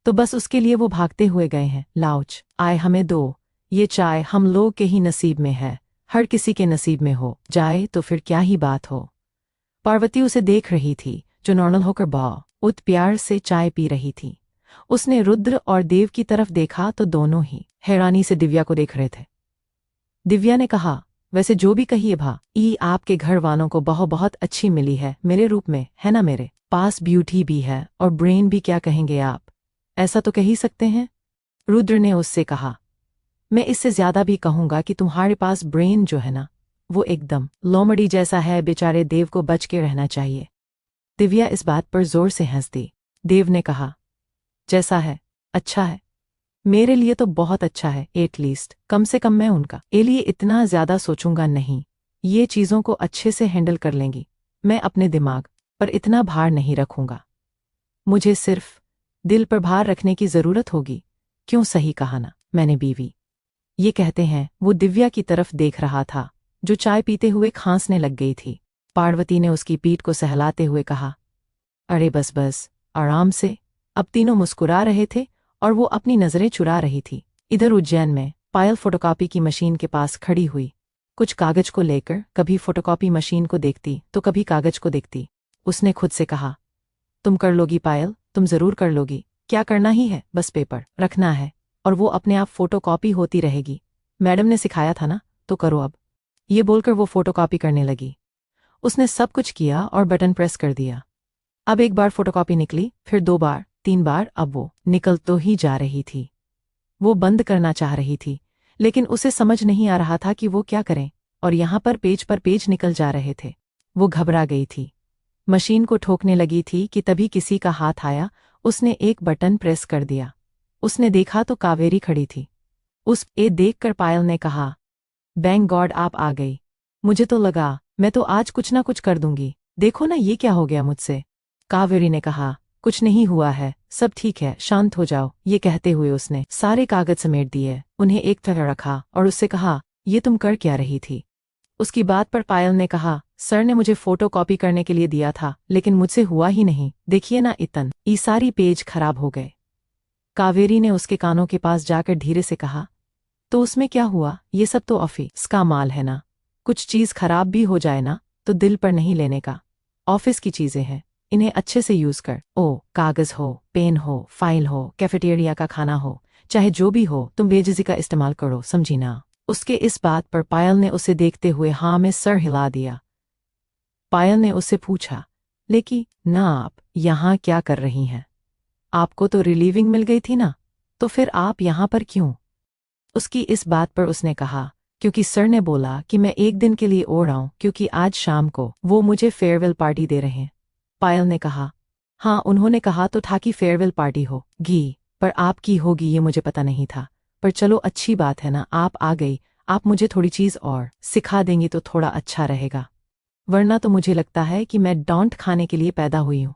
तो बस उसके लिए वो भागते हुए गए हैं। लाउच, आए हमें दो, ये चाय हम लोग के ही नसीब में है, हर किसी के नसीब में हो जाए तो फिर क्या ही बात हो। पार्वती उसे देख रही थी, जो नॉर्मल होकर बहुत प्यार से चाय पी रही थी। उसने रुद्र और देव की तरफ देखा तो दोनों ही हैरानी से दिव्या को देख रहे थे। दिव्या ने कहा, वैसे जो भी कहिए भाई, आपके घर वालों को बहुत अच्छी मिली है मेरे रूप में, है ना? मेरे पास ब्यूटी भी है और ब्रेन भी, क्या कहेंगे आप? ऐसा तो कह ही सकते हैं। रुद्र ने उससे कहा, मैं इससे ज्यादा भी कहूंगा कि तुम्हारे पास ब्रेन जो है ना, वो एकदम लोमड़ी जैसा है। बेचारे देव को बच के रहना चाहिए। दिव्या इस बात पर जोर से हंस दी। देव ने कहा, जैसा है अच्छा है, मेरे लिए तो बहुत अच्छा है। एटलीस्ट कम से कम मैं उनका ए लिए इतना ज्यादा सोचूंगा नहीं। ये चीजों को अच्छे से हैंडल कर लेंगी। मैं अपने दिमाग पर इतना भार नहीं रखूंगा। मुझे सिर्फ दिल पर भार रखने की जरूरत होगी। क्यों, सही कहा ना मैंने बीवी? ये कहते हैं। वो दिव्या की तरफ देख रहा था, जो चाय पीते हुए खांसने लग गई थी। पार्वती ने उसकी पीठ को सहलाते हुए कहा, अरे बस बस, आराम से। अब तीनों मुस्कुरा रहे थे और वो अपनी नजरें चुरा रही थी। इधर उज्जैन में पायल फोटोकॉपी की मशीन के पास खड़ी हुई, कुछ कागज को लेकर। कभी फोटोकॉपी मशीन को देखती तो कभी कागज को देखती। उसने खुद से कहा, तुम कर लोगी पायल, तुम जरूर कर लोगी। क्या करना ही है, बस पेपर रखना है और वो अपने आप फोटोकॉपी होती रहेगी। मैडम ने सिखाया था ना, तो करो अब। ये बोलकर वो फोटोकॉपी करने लगी। उसने सब कुछ किया और बटन प्रेस कर दिया। अब एक बार फोटोकॉपी निकली, फिर 2 बार, 3 बार। अब वो निकल तो ही जा रही थी। वो बंद करना चाह रही थी, लेकिन उसे समझ नहीं आ रहा था कि वो क्या करें। और यहाँ पर पेज निकल जा रहे थे। वो घबरा गई थी, मशीन को ठोकने लगी थी कि तभी किसी का हाथ आया। उसने एक बटन प्रेस कर दिया। उसने देखा तो कावेरी खड़ी थी। उस ए देखकर पायल ने कहा, थैंक गॉड आप आ गई। मुझे तो लगा मैं तो आज कुछ ना कुछ कर दूंगी। देखो ना ये क्या हो गया मुझसे। कावेरी ने कहा, कुछ नहीं हुआ है, सब ठीक है, शांत हो जाओ। ये कहते हुए उसने सारे कागज समेट दिए, उन्हें एक तरह रखा और उससे कहा, ये तुम कर क्या रही थी? उसकी बात पर पायल ने कहा, सर ने मुझे फोटो कॉपी करने के लिए दिया था, लेकिन मुझसे हुआ ही नहीं। देखिए ना ये सारी पेज खराब हो गए। कावेरी ने उसके कानों के पास जाकर धीरे से कहा, तो उसमें क्या हुआ? ये सब तो ऑफिस का माल है ना, कुछ चीज खराब भी हो जाए ना तो दिल पर नहीं लेने का। ऑफिस की चीजें हैं, इन्हें अच्छे से यूज कर। कागज हो, पेन हो, फाइल हो, कैफेटेरिया का खाना हो, चाहे जो भी हो, तुम बेझिझक का इस्तेमाल करो, समझी ना? उसके इस बात पर पायल ने उसे देखते हुए हाँ में सर हिला दिया। पायल ने उससे पूछा, लेकिन ना आप यहाँ क्या कर रही हैं? आपको तो रिलीविंग मिल गई थी ना, तो फिर आप यहाँ पर क्यों? उसकी इस बात पर उसने कहा, क्योंकि सर ने बोला कि मैं एक दिन के लिए और आऊं, क्योंकि आज शाम को वो मुझे फेयरवेल पार्टी दे रहे हैं। पायल ने कहा, हाँ उन्होंने कहा तो था कि फेयरवेल पार्टी होगी, पर आपकी होगी ये मुझे पता नहीं था। पर चलो अच्छी बात है ना, आप आ गई। आप मुझे थोड़ी चीज और सिखा देंगी तो थोड़ा अच्छा रहेगा, वरना तो मुझे लगता है कि मैं डांट खाने के लिए पैदा हुई हूँ।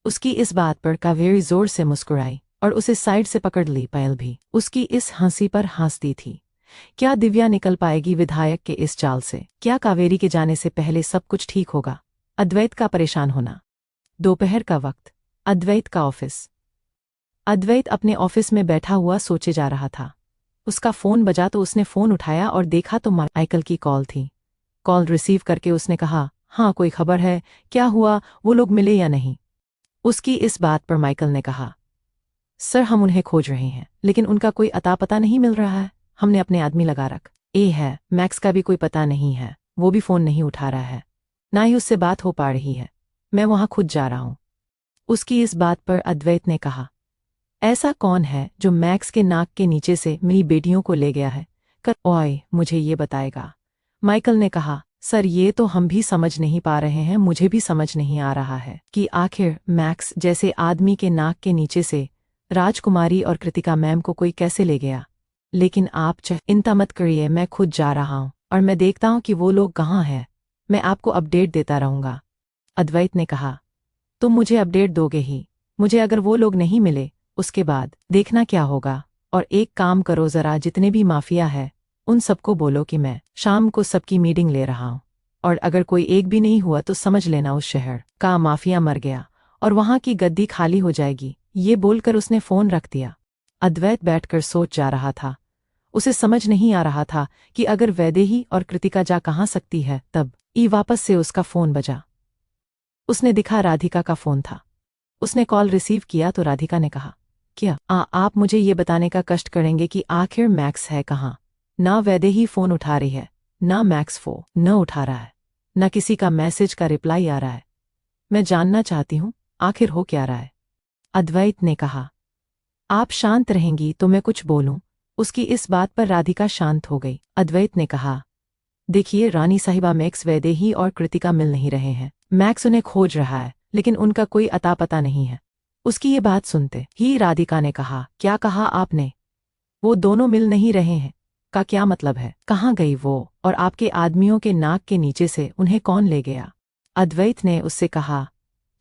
उसकी इस बात पर कावेरी जोर से मुस्कुराई और उसे साइड से पकड़ ली। पायल भी उसकी इस हंसी पर हंसती थी। क्या दिव्या निकल पाएगी विधायक के इस चाल से? क्या कावेरी के जाने से पहले सब कुछ ठीक होगा? अद्वैत का परेशान होना। दोपहर का वक्त, अद्वैत का ऑफिस। अद्वैत अपने ऑफिस में बैठा हुआ सोचे जा रहा था। उसका फोन बजा तो उसने फोन उठाया और देखा तो माइकल की कॉल थी। कॉल रिसीव करके उसने कहा, हाँ कोई खबर है? क्या हुआ, वो लोग मिले या नहीं? उसकी इस बात पर माइकल ने कहा, सर हम उन्हें खोज रहे हैं, लेकिन उनका कोई अता पता नहीं मिल रहा है। हमने अपने आदमी लगा है, मैक्स का भी कोई पता नहीं है, वो भी फोन नहीं उठा रहा है, ना ही उससे बात हो पा रही है। मैं वहां खुद जा रहा हूं। उसकी इस बात पर अद्वैत ने कहा, ऐसा कौन है जो मैक्स के नाक के नीचे से मेरी बेटियों को ले गया है? ओए मुझे ये बताएगा। माइकल ने कहा, सर ये तो हम भी समझ नहीं पा रहे हैं, मुझे भी समझ नहीं आ रहा है कि आखिर मैक्स जैसे आदमी के नाक के नीचे से राजकुमारी और कृतिका मैम को कोई कैसे ले गया। लेकिन आप चिंता मत करिए, मैं खुद जा रहा हूं और मैं देखता हूं कि वो लोग कहाँ हैं। मैं आपको अपडेट देता रहूंगा। अद्वैत ने कहा, तुम मुझे अपडेट दोगे ही, मुझे अगर वो लोग नहीं मिले उसके बाद देखना क्या होगा। और एक काम करो, जरा जितने भी माफिया है उन सबको बोलो कि मैं शाम को सबकी मीटिंग ले रहा हूं, और अगर कोई एक भी नहीं हुआ तो समझ लेना उस शहर का माफिया मर गया और वहां की गद्दी खाली हो जाएगी। ये बोलकर उसने फोन रख दिया। अद्वैत बैठकर सोच जा रहा था। उसे समझ नहीं आ रहा था कि अगर वैदेही और कृतिका जा कहाँ सकती है। तब वापस से उसका फोन बजा। उसने दिखा राधिका का फोन था। उसने कॉल रिसीव किया तो राधिका ने कहा, क्या आप मुझे ये बताने का कष्ट करेंगे कि आखिर मैक्स है कहाँ? ना वैदेही फोन उठा रही है, ना मैक्स फोन न उठा रहा है, ना किसी का मैसेज का रिप्लाई आ रहा है। मैं जानना चाहती हूँ आखिर हो क्या रहा है। अद्वैत ने कहा। आप शांत रहेंगी तो मैं कुछ बोलूं? उसकी इस बात पर राधिका शांत हो गई। अद्वैत ने कहा, देखिए रानी साहिबा, मैक्स वैदेही और कृतिका मिल नहीं रहे हैं। मैक्स उन्हें खोज रहा है लेकिन उनका कोई अता पता नहीं है। उसकी ये बात सुनते ही राधिका ने कहा, क्या कहा आपने? वो दोनों मिल नहीं रहे हैं का क्या मतलब है? कहाँ गई वो, और आपके आदमियों के नाक के नीचे से उन्हें कौन ले गया? अद्वैत ने उससे कहा,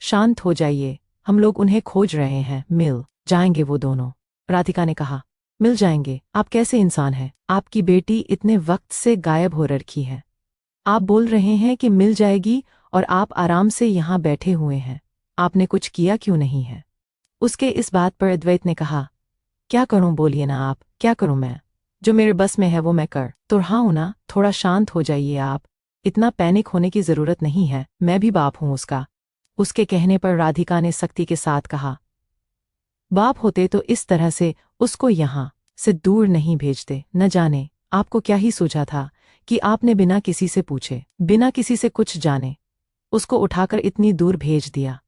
शांत हो जाइए, हम लोग उन्हें खोज रहे हैं, मिल जाएंगे वो दोनों। राधिका ने कहा, मिल जाएंगे? आप कैसे इंसान हैं? आपकी बेटी इतने वक्त से गायब हो रखी है। आप बोल रहे हैं कि मिल जाएगी और आप आराम से यहाँ बैठे हुए हैं। आपने कुछ किया क्यों नहीं है? उसके इस बात पर अद्वैत ने कहा, क्या करूं बोलिए ना आप, क्या करूं मैं? जो मेरे बस में है वो मैं कर तो रहा हूं ना। थोड़ा शांत हो जाइए आप, इतना पैनिक होने की जरूरत नहीं है, मैं भी बाप हूं उसका। उसके कहने पर राधिका ने सख्ती के साथ कहा, बाप होते तो इस तरह से उसको यहाँ से दूर नहीं भेजते। न जाने आपको क्या ही सूझा था कि आपने बिना किसी से पूछे, बिना किसी से कुछ जाने उसको उठाकर इतनी दूर भेज दिया।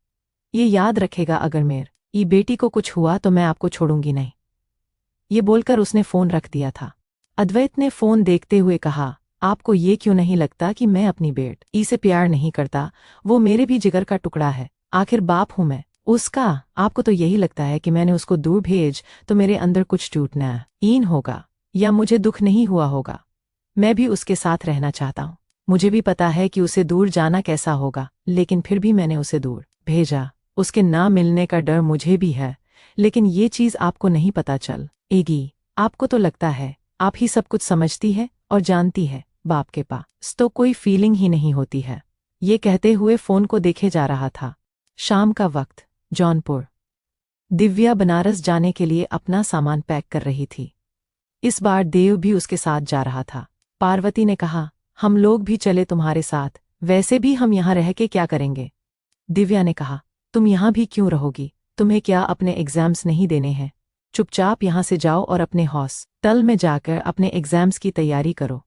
ये याद रखेगा, अगर मेरी बेटी को कुछ हुआ तो मैं आपको छोड़ूंगी नहीं। ये बोलकर उसने फोन रख दिया था। अद्वैत ने फोन देखते हुए कहा, आपको ये क्यों नहीं लगता कि मैं अपनी बेटी से प्यार नहीं करता? वो मेरे भी जिगर का टुकड़ा है, आखिर बाप हूं मैं उसका। आपको तो यही लगता है कि मैंने उसको दूर भेज तो मेरे अंदर कुछ टूटना ईन होगा या मुझे दुख नहीं हुआ होगा। मैं भी उसके साथ रहना चाहता हूँ। मुझे भी पता है कि उसे दूर जाना कैसा होगा, लेकिन फिर भी मैंने उसे दूर भेजा। उसके ना मिलने का डर मुझे भी है, लेकिन ये चीज आपको नहीं पता चल एगी। आपको तो लगता है आप ही सब कुछ समझती है और जानती है, बाप के पास तो कोई फीलिंग ही नहीं होती है। ये कहते हुए फोन को देखे जा रहा था। शाम का वक्त, जौनपुर। दिव्या बनारस जाने के लिए अपना सामान पैक कर रही थी। इस बार देव भी उसके साथ जा रहा था। पार्वती ने कहा, हम लोग भी चले तुम्हारे साथ, वैसे भी हम यहाँ रह के क्या करेंगे? दिव्या ने कहा, तुम यहाँ भी क्यों रहोगी? तुम्हें क्या अपने एग्जाम्स नहीं देने हैं? चुपचाप यहाँ से जाओ और अपने हॉस्टल में जाकर अपने एग्जाम्स की तैयारी करो।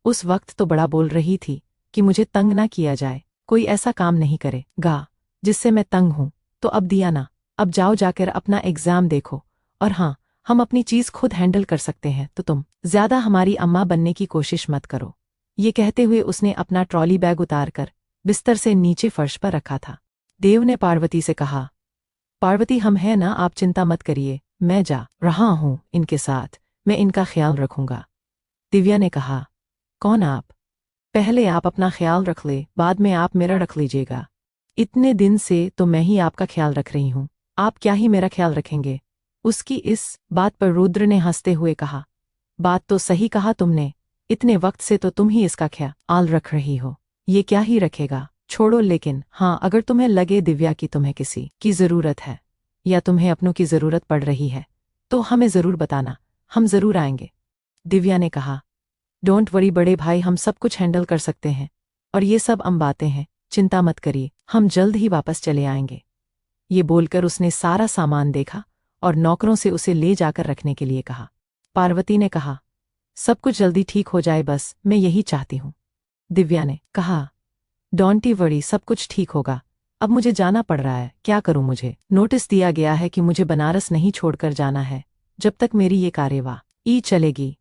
उस वक्त तो बड़ा बोल रही थी कि मुझे तंग ना किया जाए, कोई ऐसा काम नहीं करेगा जिससे मैं तंग हूं। तो अब दिया ना, अब जाओ जाकर अपना एग्जाम देखो। और हाँ, हम अपनी चीज खुद हैंडल कर सकते हैं, तो तुम ज्यादा हमारी अम्मा बनने की कोशिश मत करो। ये कहते हुए उसने अपना ट्रॉली बैग उतारकर बिस्तर से नीचे फर्श पर रखा था। देव ने पार्वती से कहा, पार्वती हम हैं ना, आप चिंता मत करिए, मैं जा रहा हूं इनके साथ, मैं इनका ख्याल रखूंगा। दिव्या ने कहा, कौन आप? पहले आप अपना ख्याल रख ले, बाद में आप मेरा रख लीजिएगा। इतने दिन से तो मैं ही आपका ख्याल रख रही हूं, आप क्या ही मेरा ख्याल रखेंगे? उसकी इस बात पर रुद्र ने हंसते हुए कहा, बात तो सही कहा तुमने, इतने वक्त से तो तुम ही इसका ख्याल रख रही हो, ये क्या ही रखेगा, छोड़ो। लेकिन हाँ, अगर तुम्हें लगे दिव्या कि तुम्हें किसी की जरूरत है या तुम्हें अपनों की जरूरत पड़ रही है तो हमें जरूर बताना, हम जरूर आएंगे। दिव्या ने कहा, डोंट वरी बड़े भाई, हम सब कुछ हैंडल कर सकते हैं, और ये सब आम बातें हैं, चिंता मत करिए, हम जल्द ही वापस चले आएंगे। ये बोलकर उसने सारा सामान देखा और नौकरों से उसे ले जाकर रखने के लिए कहा। पार्वती ने कहा, सब कुछ जल्दी ठीक हो जाए, बस मैं यही चाहती हूँ। दिव्या ने कहा, डोंट वरी, सब कुछ ठीक होगा। अब मुझे जाना पड़ रहा है, क्या करूं? मुझे नोटिस दिया गया है कि मुझे बनारस नहीं छोड़कर जाना है। जब तक मेरी ये कार्यवाही चलेगी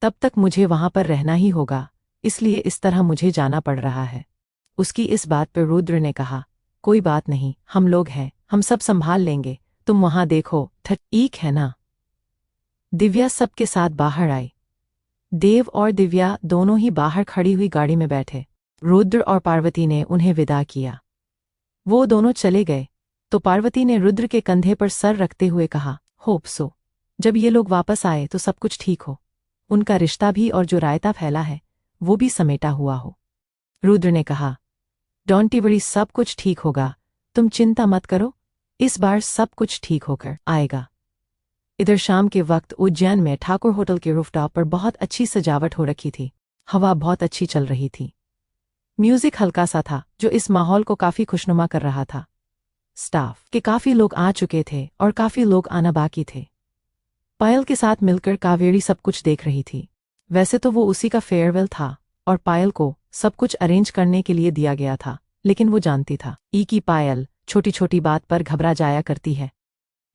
तब तक मुझे वहां पर रहना ही होगा, इसलिए इस तरह मुझे जाना पड़ रहा है। उसकी इस बात पर रुद्र ने कहा, कोई बात नहीं, हम लोग हैं, हम सब संभाल लेंगे, तुम वहां देखो, ठीक है ना? दिव्या सबके साथ बाहर आई। देव और दिव्या दोनों ही बाहर खड़ी हुई गाड़ी में बैठे। रुद्र और पार्वती ने उन्हें विदा किया। वो दोनों चले गए तो पार्वती ने रुद्र के कंधे पर सर रखते हुए कहा, होप सो जब ये लोग वापस आए तो सब कुछ ठीक हो, उनका रिश्ता भी और जो रायता फैला है वो भी समेटा हुआ हो। रुद्र ने कहा, डोंट वरी, सब कुछ ठीक होगा, तुम चिंता मत करो, इस बार सब कुछ ठीक होकर आएगा। इधर शाम के वक्त उज्जैन में ठाकुर होटल के रूफटॉप पर बहुत अच्छी सजावट हो रखी थी। हवा बहुत अच्छी चल रही थी। म्यूजिक हल्का सा था जो इस माहौल को काफी खुशनुमा कर रहा था। स्टाफ के काफी लोग आ चुके थे और काफी लोग आना बाकी थे। पायल के साथ मिलकर कावेरी सब कुछ देख रही थी। वैसे तो वो उसी का फेयरवेल था और पायल को सब कुछ अरेंज करने के लिए दिया गया था, लेकिन वो जानती था कि पायल छोटी छोटी बात पर घबरा जाया करती है,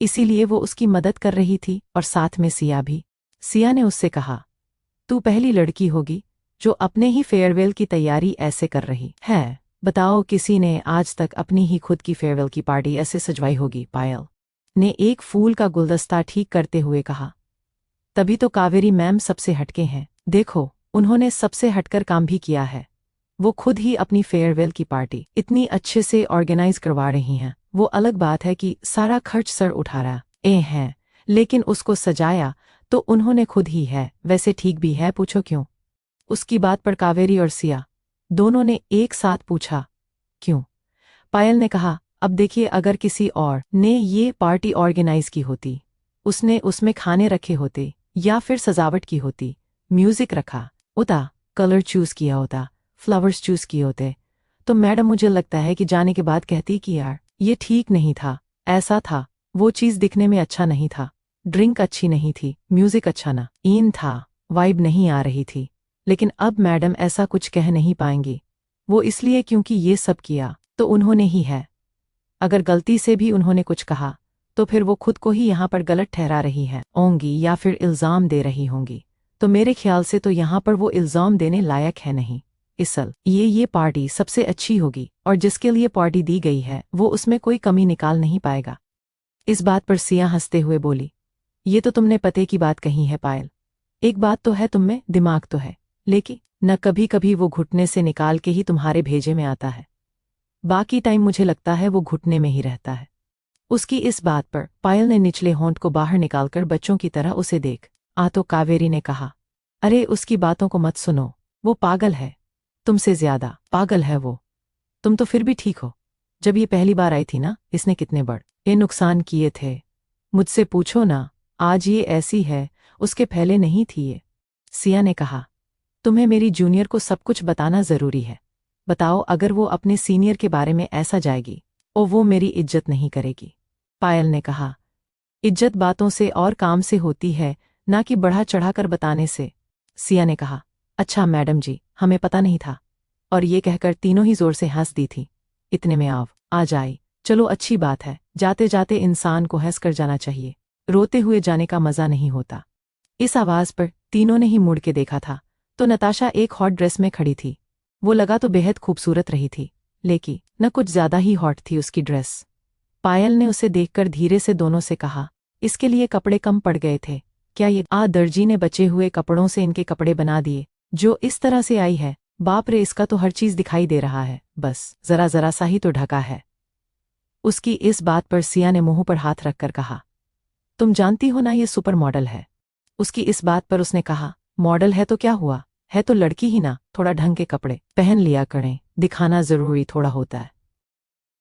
इसीलिए वो उसकी मदद कर रही थी और साथ में सिया भी। सिया ने उससे कहा, तू पहली लड़की होगी जो अपने ही फेयरवेल की तैयारी ऐसे कर रही है। बताओ, किसी ने आज तक अपनी ही खुद की फेयरवेल की पार्टी ऐसे सजवाई होगी? पायल ने एक फूल का गुलदस्ता ठीक करते हुए कहा। तभी तो कावेरी मैम सबसे हटके हैं। देखो, उन्होंने सबसे हटकर काम भी किया है। वो खुद ही अपनी फेयरवेल की पार्टी इतनी अच्छे से ऑर्गेनाइज करवा रही हैं। वो अलग बात है कि सारा खर्च सर उठा रहा है, लेकिन उसको सजाया तो उन्होंने खुद ही है। वैसे ठीक भी है, पूछो क्यों? उसकी बात पर कावेरी और सिया दोनों ने एक साथ पूछा, क्यों? पायल ने कहा, अब देखिए, अगर किसी और ने ये पार्टी ऑर्गेनाइज की होती, उसने उसमें खाने रखे होते या फिर सजावट की होती, म्यूजिक रखा होता, कलर चूज किया होता, फ्लावर्स चूज किए होते, तो मैडम मुझे लगता है कि जाने के बाद कहती कि यार ये ठीक नहीं था, ऐसा था, वो चीज दिखने में अच्छा नहीं था, ड्रिंक अच्छी नहीं थी, म्यूजिक अच्छा ना इन था, वाइब नहीं आ रही थी। लेकिन अब मैडम ऐसा कुछ कह नहीं पाएंगी। वो इसलिए क्योंकि ये सब किया तो उन्होंने ही है। अगर गलती से भी उन्होंने कुछ कहा तो फिर वो खुद को ही यहाँ पर गलत ठहरा रही है होंगी या फिर इल्ज़ाम दे रही होंगी। तो मेरे ख्याल से तो यहाँ पर वो इल्ज़ाम देने लायक है नहीं। इसल ये पार्टी सबसे अच्छी होगी और जिसके लिए पार्टी दी गई है वो उसमें कोई कमी निकाल नहीं पाएगा। इस बात पर सिया हंसते हुए बोली, ये तो तुमने पते की बात कही है पायल। एक बात तो है, तुम में दिमाग तो है, लेकिन न कभी कभी वो घुटने से निकाल के ही तुम्हारे भेजे में आता है, बाकी टाइम मुझे लगता है वो घुटने में ही रहता है। उसकी इस बात पर पायल ने निचले होंठ को बाहर निकालकर बच्चों की तरह उसे देख तो कावेरी ने कहा, अरे उसकी बातों को मत सुनो, वो पागल है, तुमसे ज्यादा पागल है वो। तुम तो फिर भी ठीक हो। जब ये पहली बार आई थी ना, इसने कितने बड़े नुकसान किए थे, मुझसे पूछो ना। आज ये ऐसी है, उसके पहले नहीं थी ये। सिया ने कहा, तुम्हें मेरी जूनियर को सब कुछ बताना जरूरी है। बताओ, अगर वो अपने सीनियर के बारे में ऐसा जाएगी और वो मेरी इज्जत नहीं करेगी। पायल ने कहा, इज्जत बातों से और काम से होती है, ना कि बढ़ा चढ़ाकर बताने से। सिया ने कहा, अच्छा मैडम जी, हमें पता नहीं था। और ये कहकर तीनों ही जोर से हंस दी थी। इतने में आ जाए, चलो अच्छी बात है, जाते जाते इंसान को हंस कर जाना चाहिए, रोते हुए जाने का मजा नहीं होता। इस आवाज पर तीनों ने ही मुड़ के देखा था तो नताशा एक हॉट ड्रेस में खड़ी थी। वो लगा तो बेहद खूबसूरत रही थी, लेकिन न कुछ ज्यादा ही हॉट थी उसकी ड्रेस। पायल ने उसे देखकर धीरे से दोनों से कहा, इसके लिए कपड़े कम पड़ गए थे क्या? ये दर्जी ने बचे हुए कपड़ों से इनके कपड़े बना दिए। जो इस तरह से आई है, बाप रे, इसका तो हर चीज दिखाई दे रहा है, बस जरा जरा सा ही तो ढका है। उसकी इस बात पर सिया ने मुंह पर हाथ रखकर कहा, तुम जानती हो ना ये सुपर मॉडल है। उसकी इस बात पर उसने कहा, मॉडल है तो क्या हुआ, है तो लड़की ही ना, थोड़ा ढंग के कपड़े पहन लिया करें, दिखाना जरूरी थोड़ा होता है।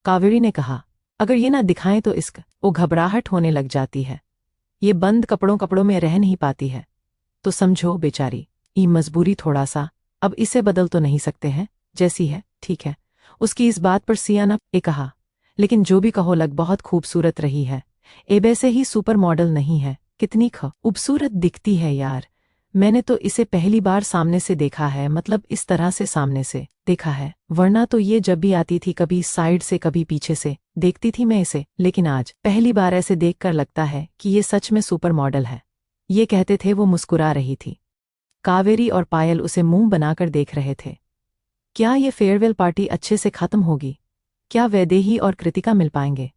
कावेरी ने कहा, अगर ये ना दिखाएं तो वो घबराहट होने लग जाती है, ये बंद कपड़ों में रह नहीं पाती है, तो समझो बेचारी ई मजबूरी थोड़ा सा, अब इसे बदल तो नहीं सकते हैं, जैसी है ठीक है। उसकी इस बात पर सिया ने कहा, लेकिन जो भी कहो लग बहुत खूबसूरत रही है, वैसे ही सुपर मॉडल नहीं है, कितनी खूबसूरत दिखती है यार। मैंने तो इसे पहली बार सामने से देखा है, मतलब इस तरह से सामने से देखा है, वरना तो ये जब भी आती थी कभी साइड से कभी पीछे से देखती थी मैं इसे, लेकिन आज पहली बार ऐसे देखकर लगता है कि ये सच में सुपर मॉडल है। ये कहते थे वो मुस्कुरा रही थी। कावेरी और पायल उसे मुंह बनाकर देख रहे थे। क्या ये फेयरवेल पार्टी अच्छे से खत्म होगी? क्या वैदेही और कृतिका मिल पाएंगे?